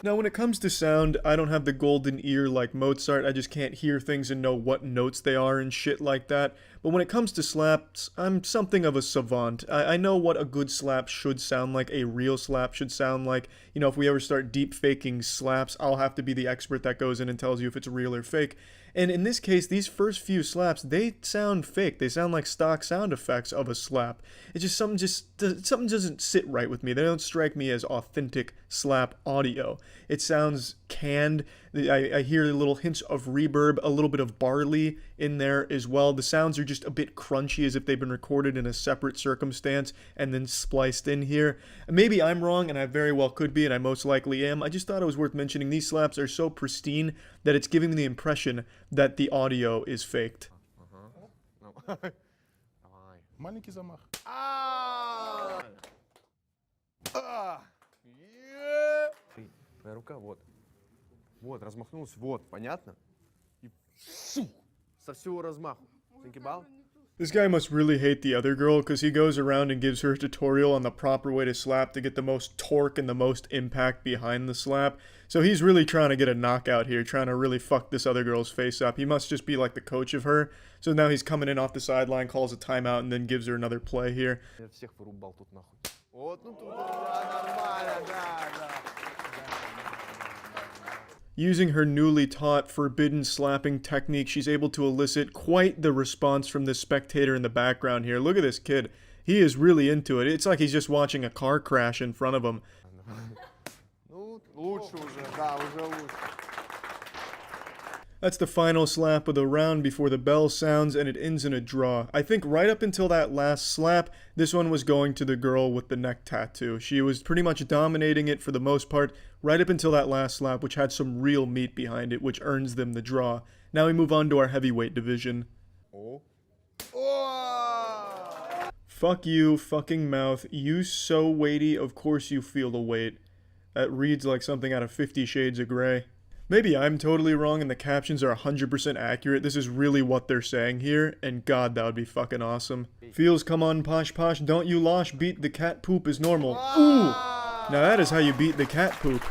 [SPEAKER 1] Now when it comes to sound, I don't have the golden ear like Mozart. I just can't hear things and know what notes they are and shit like that. But when it comes to slaps, I'm something of a savant. I know what a good slap should sound like, a real slap should sound like. You know, if we ever start deep faking slaps, I'll have to be the expert that goes in and tells you if it's real or fake. And in this case, these first few slaps, they sound fake. They sound like stock sound effects of a slap. It's just something doesn't sit right with me. They don't strike me as authentic slap audio. It sounds canned. I hear little hints of reverb, a little bit of barley in there as well. The sounds are just a bit crunchy, as if they've been recorded in a separate circumstance and then spliced in here. Maybe I'm wrong, and I very well could be, and I most likely am. I just thought it was worth mentioning. These slaps are so pristine that it's giving me the impression that the audio is faked.
[SPEAKER 5] Маленький замах.
[SPEAKER 3] Твоя рука, вот. Вот, размахнулась, вот, понятно? И со всего размаху. Синкибал?
[SPEAKER 1] This guy must really hate the other girl because he goes around and gives her a tutorial on the proper way to slap to get the most torque and the most impact behind the slap. So he's really trying to get a knockout here, trying to really fuck this other girl's face up. He must just be like the coach of her. So now he's coming in off the sideline, calls a timeout, and then gives her another play here. Using her newly taught forbidden slapping technique, she's able to elicit quite the response from this spectator in the background here. Look at this kid. He is really into it. It's like he's just watching a car crash in front of him. That's the final slap of the round before the bell sounds, and it ends in a draw. I think right up until that last slap, this one was going to the girl with the neck tattoo. She was pretty much dominating it for the most part, right up until that last slap, which had some real meat behind it, which earns them the draw. Now we move on to our heavyweight division. Fuck you, fucking mouth. You so weighty, of course you feel the weight. That reads like something out of 50 Shades of Grey. Maybe I'm totally wrong and the captions are 100% accurate. This is really what they're saying here, and god, that would be fucking awesome. Feels come on posh posh, don't you losh, beat the cat poop is normal. Ooh! Now that is how you beat the cat poop.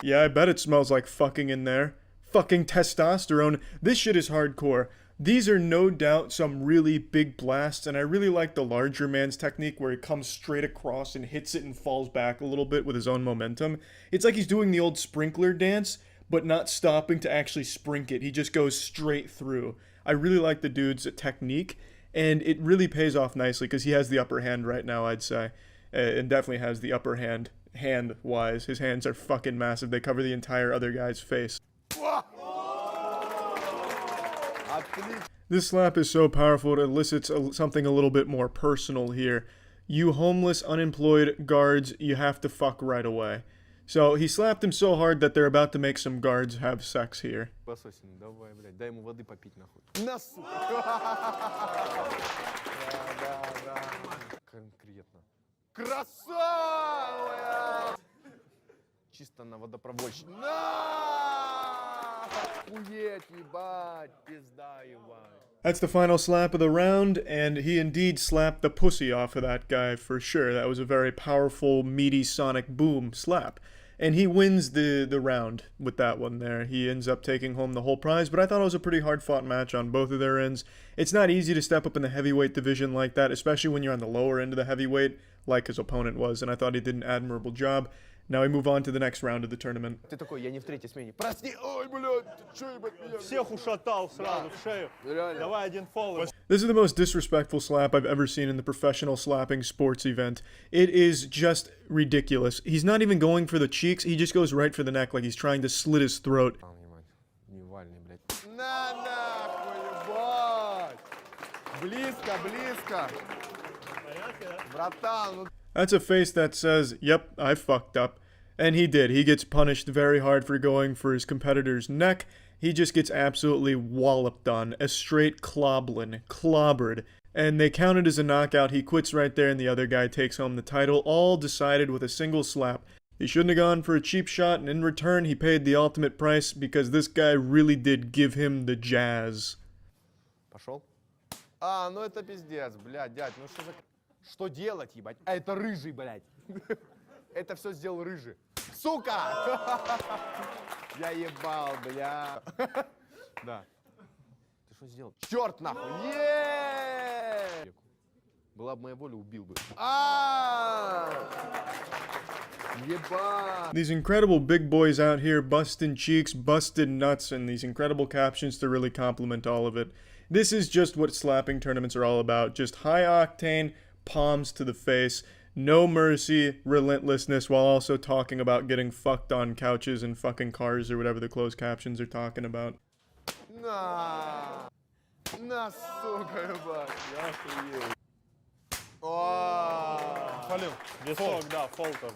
[SPEAKER 1] Yeah, I bet it smells like fucking in there. Fucking testosterone. This shit is hardcore. These are no doubt some really big blasts, and I really like the larger man's technique where he comes straight across and hits it and falls back a little bit with his own momentum. It's like he's doing the old sprinkler dance, but not stopping to actually sprink it. He just goes straight through. I really like the dude's technique, and it really pays off nicely because he has the upper hand right now, I'd say. And definitely has the upper hand, hand-wise. His hands are fucking massive. They cover the entire other guy's face. This slap is so powerful it elicits something a little bit more personal here. You homeless, unemployed guards, you have to fuck right away. So he slapped him so hard that they're about to make some guards have sex here.
[SPEAKER 3] Чисто на водопроводчик.
[SPEAKER 1] That's the final slap of the round, and he indeed slapped the pussy off of that guy for sure. That was a very powerful, meaty sonic boom slap. And he wins the round with that one there. He ends up taking home the whole prize, but I thought it was a pretty hard-fought match on both of their ends. It's not easy to step up in the heavyweight division like that, especially when you're on the lower end of the heavyweight, like his opponent was, and I thought he did an admirable job. Now we move on to the next round of the tournament.
[SPEAKER 3] Ты такой, я не в третьей смене. Прости, ой, блядь, чё ебать меня?
[SPEAKER 5] Всех ушатал сразу в шею. Давай один фол.
[SPEAKER 1] This is the most disrespectful slap I've ever seen in the professional slapping sports event. It is just ridiculous. He's not even going for the cheeks, he just goes right for the neck like he's trying to slit his throat.
[SPEAKER 3] На нахуй, ебать! Близко, близко! Братан, ну...
[SPEAKER 1] That's a face that says, yep, I fucked up. And he did. He gets punished very hard for going for his competitor's neck. He just gets absolutely walloped on. A straight clobbered. And they count it as a knockout. He quits right there and the other guy takes home the title. All decided with a single slap. He shouldn't have gone for a cheap shot, and in return he paid the ultimate price because this guy really did give him the jazz.
[SPEAKER 3] Пошел? А, ну это пиздец, блядь, дядь, ну что за... Что делать, ебать? А это рыжий, блядь. Это все сделал рыжий. Сука! Я ебал, бля. Да. Ты что сделал? Черт нахуй! Была бы моя воля, убил бы. Ебать!
[SPEAKER 1] These incredible big boys out here busting cheeks, busted nuts, and these incredible captions to really complement all of it. This is just what slapping tournaments are all about. Just high octane, palms to the face, no mercy, relentlessness, while also talking about getting fucked on couches and fucking cars or whatever the closed captions are talking about.
[SPEAKER 3] На, сука, ебать, я охуел.
[SPEAKER 5] Фалил. Висок, да, фол тоже.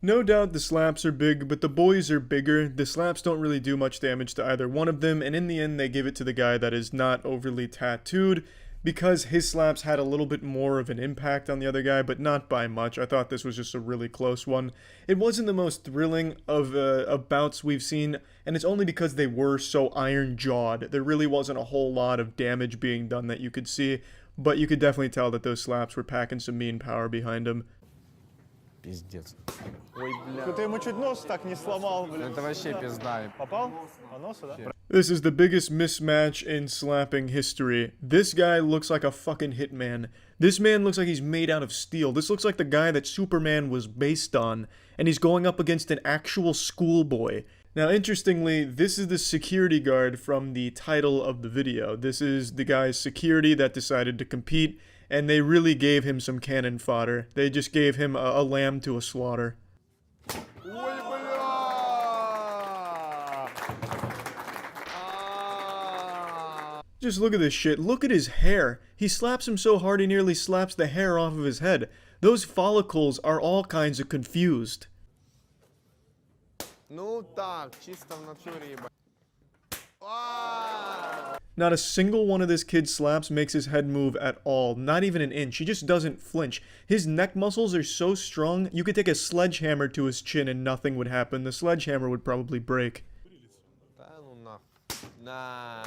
[SPEAKER 1] No doubt the slaps are big, but the boys are bigger. The slaps don't really do much damage to either one of them, and in the end they give it to the guy that is not overly tattooed. because his slaps had a little bit more of an impact on the other guy, but not by much. I thought this was just a really close one. It wasn't the most thrilling of bouts we've seen, and it's only because they were so iron-jawed. There really wasn't a whole lot of damage being done that you could see, but you could definitely tell that those slaps were packing some mean power behind them.
[SPEAKER 3] Пиздец. Ой, бля.
[SPEAKER 5] Ты ему чуть нос так не сломал, блин.
[SPEAKER 3] Это вообще пизда.
[SPEAKER 5] Попал? По носу, да?
[SPEAKER 1] This is the biggest mismatch in slapping history. This guy looks like a fucking hitman. This man looks like he's made out of steel. This looks like the guy that Superman was based on, and he's going up against an actual schoolboy. Now, interestingly, this is the security guard from the title of the video. This is the guy's security that decided to compete, and they really gave him some cannon fodder. They just gave him a lamb to a slaughter.
[SPEAKER 3] Ой, бля!
[SPEAKER 1] Just look at this shit. Look at his hair. He slaps him so hard he nearly slaps the hair off of his head. Those follicles are all kinds of confused.
[SPEAKER 3] Ну так, чисто в натуре, ебать.
[SPEAKER 1] Not a single one of this kid's slaps makes his head move at all, not even an inch. He just doesn't flinch. His neck muscles are so strong, you could take a sledgehammer to his chin and nothing would happen. The sledgehammer would probably break.
[SPEAKER 3] Да ну нахуй. На.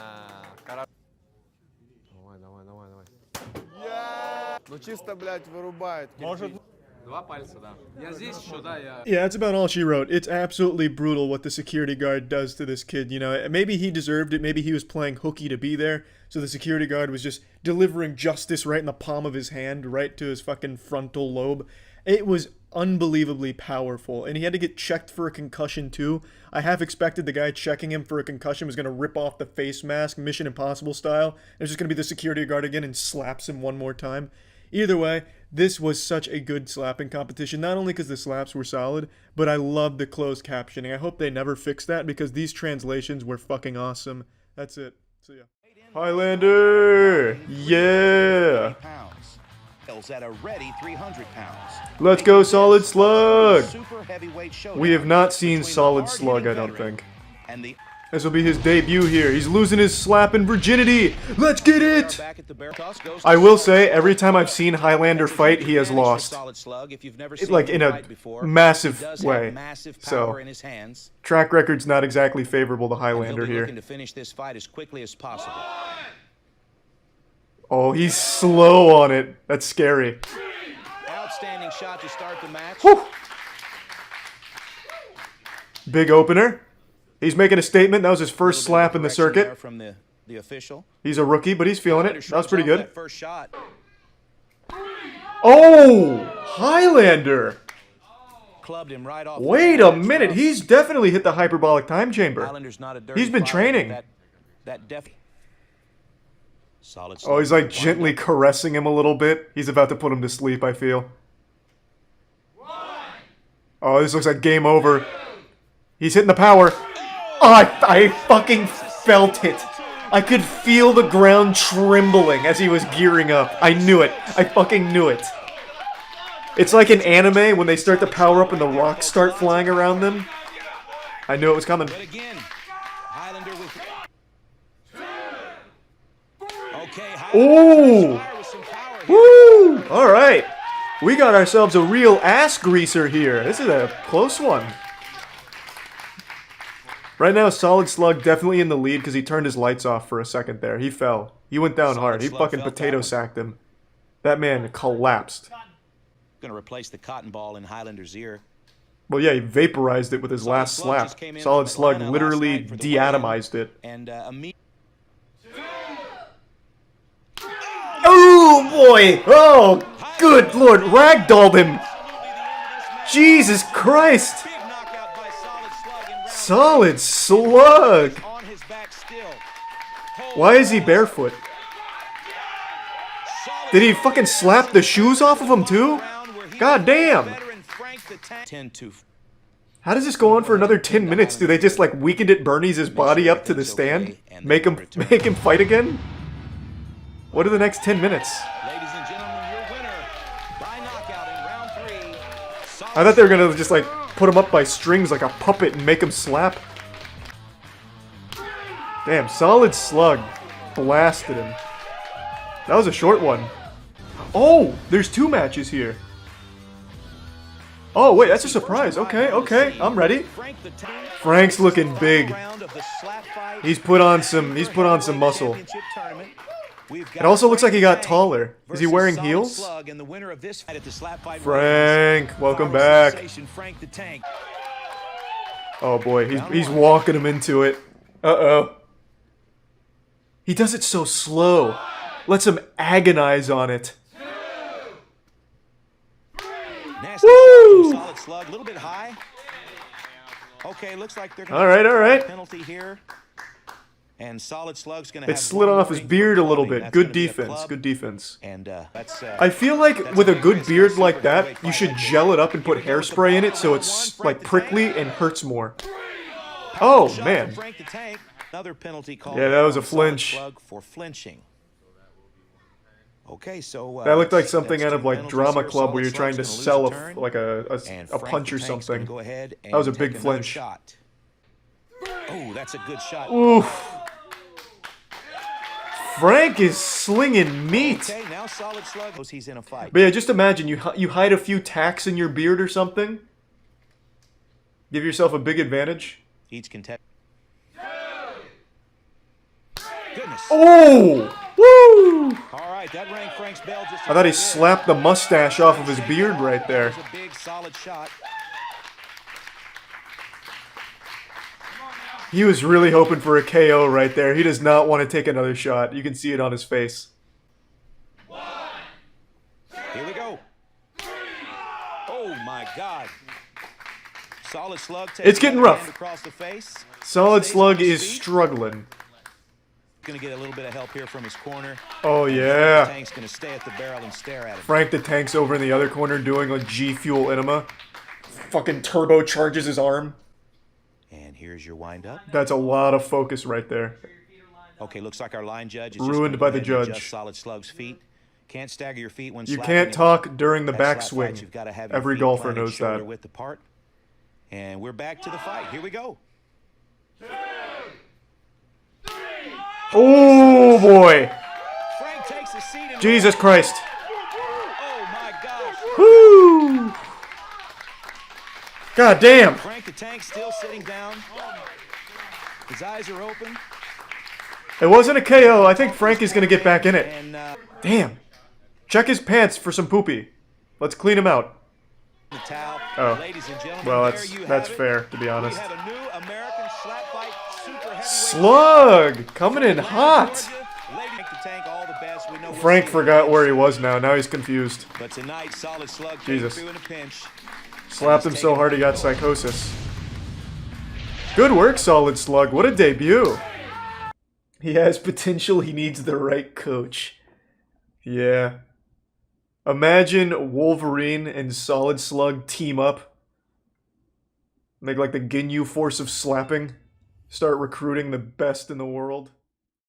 [SPEAKER 3] Давай, давай, давай, давай. Ну чисто, блядь, вырубает.
[SPEAKER 5] Может...
[SPEAKER 10] Два пальца, да. Я здесь еще, да, я...
[SPEAKER 1] Yeah, that's about all she wrote. It's absolutely brutal what the security guard does to this kid, you know. Maybe he deserved it. Maybe he was playing hooky to be there. So the security guard was just delivering justice right in the palm of his hand, right to his fucking frontal lobe. It was unbelievably powerful. And he had to get checked for a concussion too. I half expected the guy checking him for a concussion was going to rip off the face mask, Mission Impossible style. And it's just going to be the security guard again and slaps him one more time. Either way, this was such a good slapping competition, not only because the slaps were solid, but I loved the closed captioning. I hope they never fix that because these translations were fucking awesome. That's it. See ya.
[SPEAKER 4] Highlander! Yeah!
[SPEAKER 9] At a ready 300 pounds.
[SPEAKER 4] Let's go, Solid Slug!
[SPEAKER 9] Super heavyweight showdown
[SPEAKER 4] We have not seen
[SPEAKER 9] between the
[SPEAKER 4] Solid Slug, I
[SPEAKER 9] hard-hitting
[SPEAKER 4] don't think.
[SPEAKER 9] veteran and the
[SPEAKER 4] This will be his debut here. He's losing his slapping virginity. Let's get it! I will say, every time I've seen Highlander fight, he has lost. Like, in a massive way. So, track record's not exactly favorable to Highlander here.
[SPEAKER 9] to finish this fight as quickly as possible.
[SPEAKER 4] Oh, he's slow on it. That's scary.
[SPEAKER 9] Outstanding shot to start the match.
[SPEAKER 4] Whew. Big opener. He's making a statement. That was his first slap in the circuit.
[SPEAKER 9] From the official.
[SPEAKER 4] He's a rookie, but he's feeling it. That was pretty good.
[SPEAKER 9] First shot.
[SPEAKER 4] Oh! Highlander!
[SPEAKER 9] Clubbed him right off.
[SPEAKER 4] Wait a minute. He's definitely hit the hyperbolic time chamber. He's been training. Oh, he's like gently caressing him a little bit. He's about to put him to sleep, I feel. Oh, this looks like game over. He's hitting the power. Oh, I fucking felt it. I could feel the ground trembling as he was gearing up. I knew it. I fucking knew it. It's like in anime when they start to power up and the rocks start flying around them. I knew it was coming.
[SPEAKER 9] But again, Highlander with... Okay,
[SPEAKER 4] Ooh! Woo! Alright. We got ourselves a real ass greaser here. This is a close one. Right now, Solid Slug definitely in the lead because he turned his lights off for a second there. He fell. He went down hard. He fucking potato sacked him. That man collapsed.
[SPEAKER 9] Going to replace the cotton ball in Highlander's ear.
[SPEAKER 4] Well, yeah, he vaporized it with his last slap. Solid Slug literally de-atomized it.
[SPEAKER 9] And
[SPEAKER 4] Oh, boy! Oh, good lord. Ragdolled him. Jesus Christ. Solid Slug! Why is he barefoot? Did he fucking slap the shoes off of him too? God damn! How does this go on for another 10 minutes? Do they just like Weekend at Bernie's his body up to the stand? Make him fight again? What are the next 10 minutes? I thought they were gonna just like put him up by strings like a puppet and make him slap. Damn, Solid Slug blasted him. That was a short one. Oh, there's 2 matches here. Oh, wait, that's a surprise. Okay, okay, I'm ready. Frank's looking big. He's put on some muscle. It also looks like he got taller. Is he wearing heels? Frank, welcome back. Oh boy, he's walking him into it. Uh-oh. He does it so slow. Lets him agonize on it. Woo!
[SPEAKER 9] Solid slug, a little bit high. Okay, looks like they're going
[SPEAKER 4] to all right.
[SPEAKER 9] Penalty here. And Solid Slug's going to
[SPEAKER 4] It
[SPEAKER 9] have
[SPEAKER 4] slid off his beard a little bit. Good defense. Good defense. And I feel like with a good beard like that, you should gel it up and put hairspray in it so it's like prickly and hurts more. Oh man.
[SPEAKER 9] Another penalty call.
[SPEAKER 4] Yeah, that was a flinch.
[SPEAKER 9] For flinching. Okay, so
[SPEAKER 4] that looked like something out of like Drama Club where you're trying to sell a punch or something. That was a big flinch.
[SPEAKER 9] Oh, that's a good shot.
[SPEAKER 4] Oof. Frank is slinging meat.
[SPEAKER 9] Okay, now Solid Slug knows he's in a fight.
[SPEAKER 4] But yeah, just imagine you hide a few tacks in your beard or something. Give yourself a big advantage.
[SPEAKER 9] Each contestant. Goodness.
[SPEAKER 4] Oh! Woo!
[SPEAKER 9] All right, that rang Frank's bell. Just
[SPEAKER 4] I thought he slapped the mustache off of his beard right there.
[SPEAKER 9] That was a big, solid shot.
[SPEAKER 4] He was really hoping for a KO right there. He does not want to take another shot. You can see it on his face.
[SPEAKER 9] Here we go. Oh my God. Solid Slug.
[SPEAKER 4] It's getting rough.
[SPEAKER 9] Across the face.
[SPEAKER 4] Solid Slug is struggling.
[SPEAKER 9] Gonna get a little bit of help here from his corner.
[SPEAKER 4] Oh yeah.
[SPEAKER 9] Frank the Tank's gonna stay at the barrel and stare at him.
[SPEAKER 4] Frank the Tank's over in the other corner doing a G Fuel enema. Fucking turbocharges his arm.
[SPEAKER 9] And here's your windup.
[SPEAKER 4] That's a lot of focus right there.
[SPEAKER 9] Okay, looks like our line judge is
[SPEAKER 4] ruined by the judge.
[SPEAKER 9] Just Solid Slug's feet. Can't stagger your feet when
[SPEAKER 4] you can't talk during the backswing. Every golfer knows that.
[SPEAKER 9] Width apart. And we're back to the fight. Here we go.
[SPEAKER 4] Oh boy!
[SPEAKER 9] Frank takes a seat and
[SPEAKER 4] Jesus Christ!
[SPEAKER 9] Oh my gosh!
[SPEAKER 4] Woo! God damn!
[SPEAKER 9] Frank the Tank still sitting down. His eyes are open.
[SPEAKER 4] It wasn't a KO. I think Frank is gonna get back in it. Damn! Check his pants for some poopy. Let's clean him out.
[SPEAKER 9] The towel.
[SPEAKER 4] Oh.
[SPEAKER 9] Ladies and gentlemen,
[SPEAKER 4] well, that's
[SPEAKER 9] it.
[SPEAKER 4] fair, to be honest.
[SPEAKER 9] We have a new American slap fight super heavyweight.
[SPEAKER 4] Slug! Coming in hot! Frank forgot where he was now. Now he's confused.
[SPEAKER 9] But tonight, Solid Slug
[SPEAKER 4] Jesus.
[SPEAKER 9] through in a pinch.
[SPEAKER 4] Slapped him so hard he got psychosis. Good work, Solid Slug. What a debut. He has potential. He needs the right coach. Yeah. Imagine Wolverine and Solid Slug team up. Make like the Ginyu force of slapping. Start recruiting the best in the world.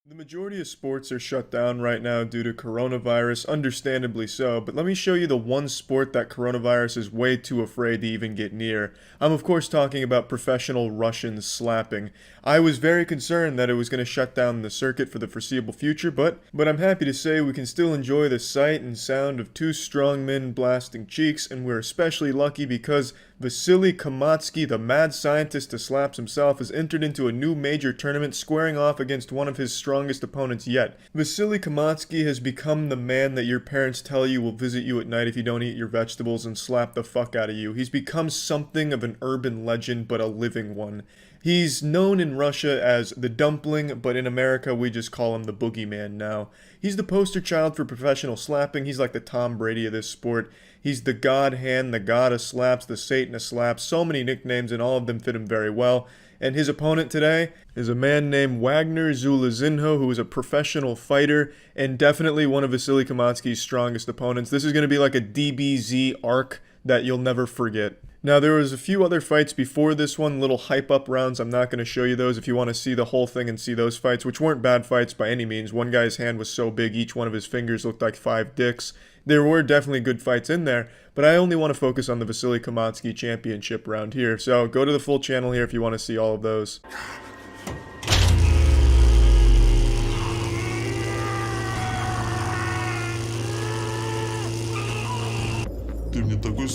[SPEAKER 4] The majority of sports are shut down right now due to coronavirus, understandably so, but let me show you the one sport that coronavirus is way too afraid to even get near. I'm of course talking about professional Russian slapping. I was very concerned that it was going to shut down the circuit for the foreseeable future, but I'm happy to say we can still enjoy the sight and sound of two strong men blasting cheeks, and we're especially lucky because Vasily Kamatsky, the mad scientist to slaps himself, has entered into a new major tournament squaring off against one of his strongest opponents yet. Vasily Kamatsky has become the man that your parents tell you will visit you at night if you don't eat your vegetables and slap the fuck out of you. He's become something of an urban legend, but a living one. He's known in Russia as the Dumpling, but in America we just call him the Boogeyman now. He's the poster child for professional slapping. He's like the Tom Brady of this sport. He's the God Hand, the God of Slaps, the Satan of Slaps. So many nicknames, and all of them fit him very well. And his opponent today is a man named Wagner Zulazinho, who is a professional fighter and definitely one of Vasily Kamatsky's strongest opponents. This is going to be like a DBZ arc that you'll never forget. Now, there was a few other fights before this one, little hype-up rounds. I'm not going to show you those if you want to see the whole thing and see those fights, which weren't bad fights by any means. One guy's hand was so big, each one of his fingers looked like 5 dicks. There were definitely good fights in there, but I only want to focus on the Vasily Kamatsky championship round here. So go to the full channel here if you want to see all of those.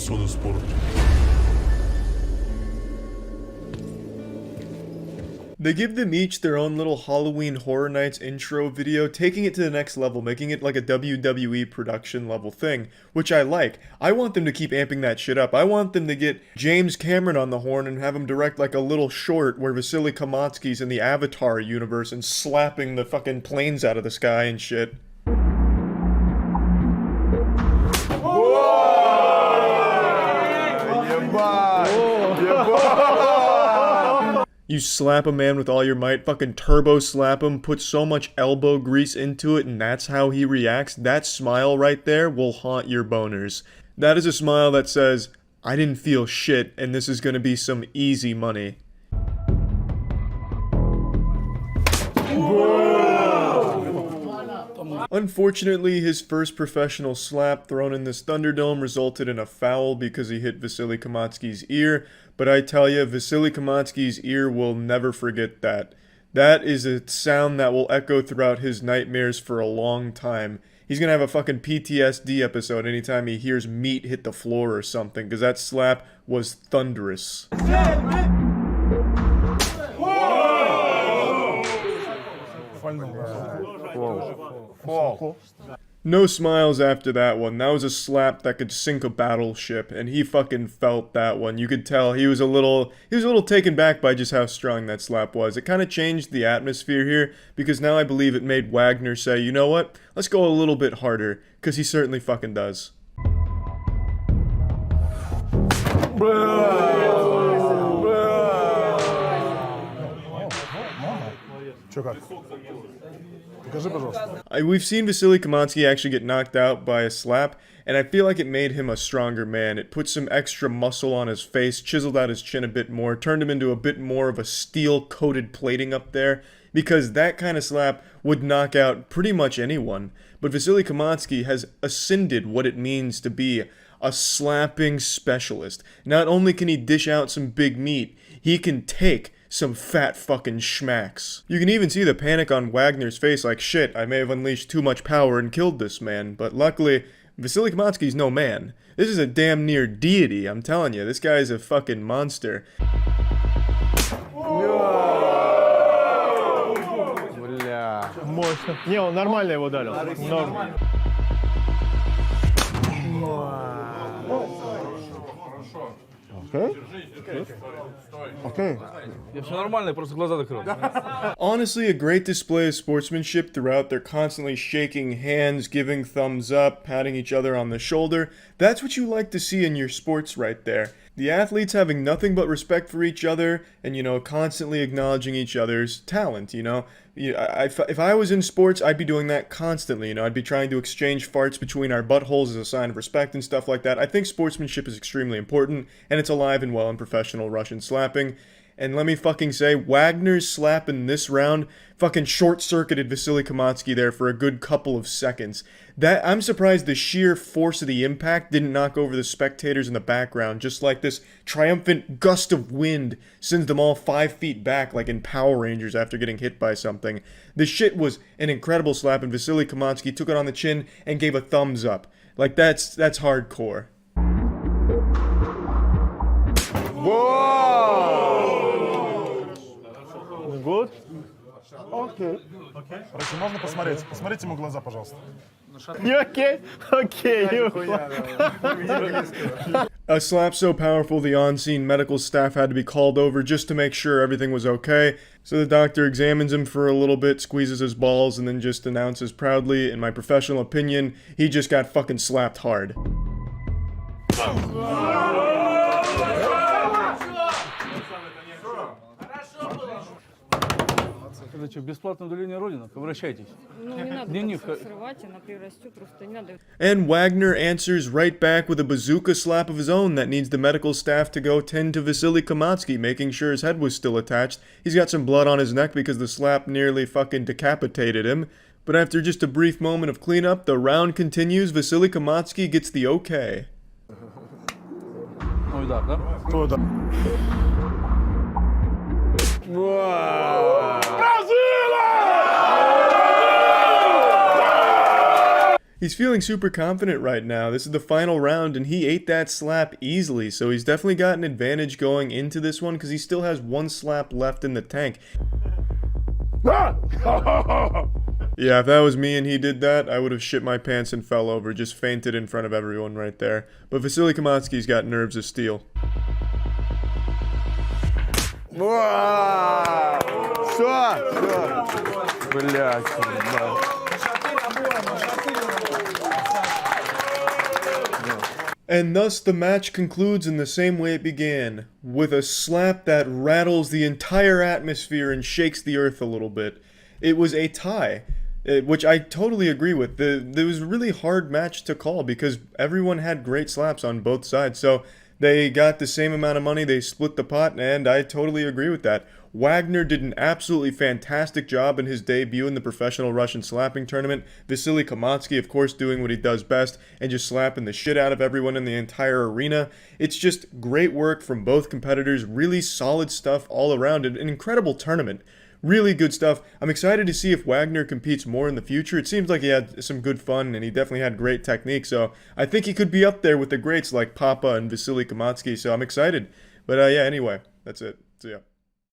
[SPEAKER 6] сода спорт.
[SPEAKER 1] They give them each their own little Halloween Horror Nights intro video, taking it to the next level, making it like a WWE production level thing, which I like. I want them to keep amping that shit up. I want them to get James Cameron on the horn and have him direct like a little short where Vasily Kamatsky's in the Avatar universe and slapping the fucking planes out of the sky and shit. You slap a man with all your might, fucking turbo slap him, put so much elbow grease into it, and that's how he reacts. That smile right there will haunt your boners. That is a smile that says, I didn't feel shit, and this is gonna be some easy money. Unfortunately, his first professional slap thrown in this Thunderdome resulted in a foul because he hit Vasily Kamatsky's ear, but I tell you, Vasily Kamatsky's ear will never forget that. That is a sound that will echo throughout his nightmares for a long time. He's gonna have a fucking PTSD episode anytime he hears meat hit the floor or something, because that slap was thunderous. No smiles after that one. That was a slap that could sink a battleship, and he fucking felt that one. You could tell he was a little taken back by just how strong that slap was. It kind of changed the atmosphere here, because now I believe it made Wagner say, you know what? Let's go a little bit harder, because he certainly fucking does. We've seen Vasily Kamatsky actually get knocked out by a slap, and I feel like it made him a stronger man. It put some extra muscle on his face, chiseled out his chin a bit more, turned him into a bit more of a steel-coated plating up there, because that kind of slap would knock out pretty much anyone. But Vasily Kamatsky has ascended what it means to be a slapping specialist. Not only can he dish out some big meat, he can take some fat fucking schmacks. You can even see the panic on Wagner's face, like, shit, I may have unleashed too much power and killed this man, but luckily, Vasily Kamatsky's no man. This is a damn near deity, I'm telling you, this guy's a fucking monster.
[SPEAKER 5] Мощно. Не, он нормально его ударил. Норм.
[SPEAKER 1] Honestly, a great display of sportsmanship throughout. They're constantly shaking hands, giving thumbs up, patting each other on the shoulder. That's what you like to see in your sports right there. The athletes having nothing but respect for each other and, constantly acknowledging each other's talent, If I was in sports, I'd be doing that constantly, I'd be trying to exchange farts between our buttholes as a sign of respect and stuff like that. I think sportsmanship is extremely important, and it's alive and well in professional Russian slapping. And let me fucking say, Wagner's slap in this round fucking short-circuited Vasily Kamatsky there for a good couple of seconds. I'm surprised the sheer force of the impact didn't knock over the spectators in the background, just like this triumphant gust of wind sends them all 5 feet back like in Power Rangers after getting hit by something. This shit was an incredible slap, and Vasily Kamatsky took it on the chin and gave a thumbs up. Like, that's hardcore.
[SPEAKER 5] Good? Окей. Короче, можно посмотреть? Посмотрите ему глаза, пожалуйста. Okay? Okay.
[SPEAKER 1] A slap so powerful, the on-scene medical staff had to be called over just to make sure everything was okay. So the doctor examines him for a little bit, squeezes his balls, and then just announces proudly, in my professional opinion, he just got fucking slapped hard.
[SPEAKER 2] Это что, бесплатное удаление родинок? Обращайтесь.
[SPEAKER 1] And Wagner answers right back with a bazooka slap of his own that needs the medical staff to go tend to Vasily Kamatsky, making sure his head was still attached. He's got some blood on his neck because the slap nearly fucking decapitated him. But after just a brief moment of cleanup, the round continues. Vasily Kamatsky gets the okay. He's feeling super confident right now. This is the final round, and he ate that slap easily, so he's definitely got an advantage going into this one because he still has one slap left in the tank. Yeah, if that was me and he did that, I would have shit my pants and fell over, just fainted in front of everyone right there. But Vasily Kamatsky's got nerves of steel. And thus the match concludes in the same way it began, with a slap that rattles the entire atmosphere and shakes the earth a little bit. It was a tie, which I totally agree with. There was a really hard match to call because everyone had great slaps on both sides. So they got the same amount of money, they split the pot, and I totally agree with that. Wagner did an absolutely fantastic job in his debut in the professional Russian slapping tournament. Vasily Kamatsky, of course, doing what he does best and just slapping the shit out of everyone in the entire arena. It's just great work from both competitors, really solid stuff all around. An incredible tournament. Really good stuff. I'm excited to see if Wagner competes more in the future. It seems like he had some good fun and he definitely had great technique. So I think he could be up there with the greats like Papa and Vasily Kamatsky. So I'm excited. But yeah, anyway, that's it. See ya.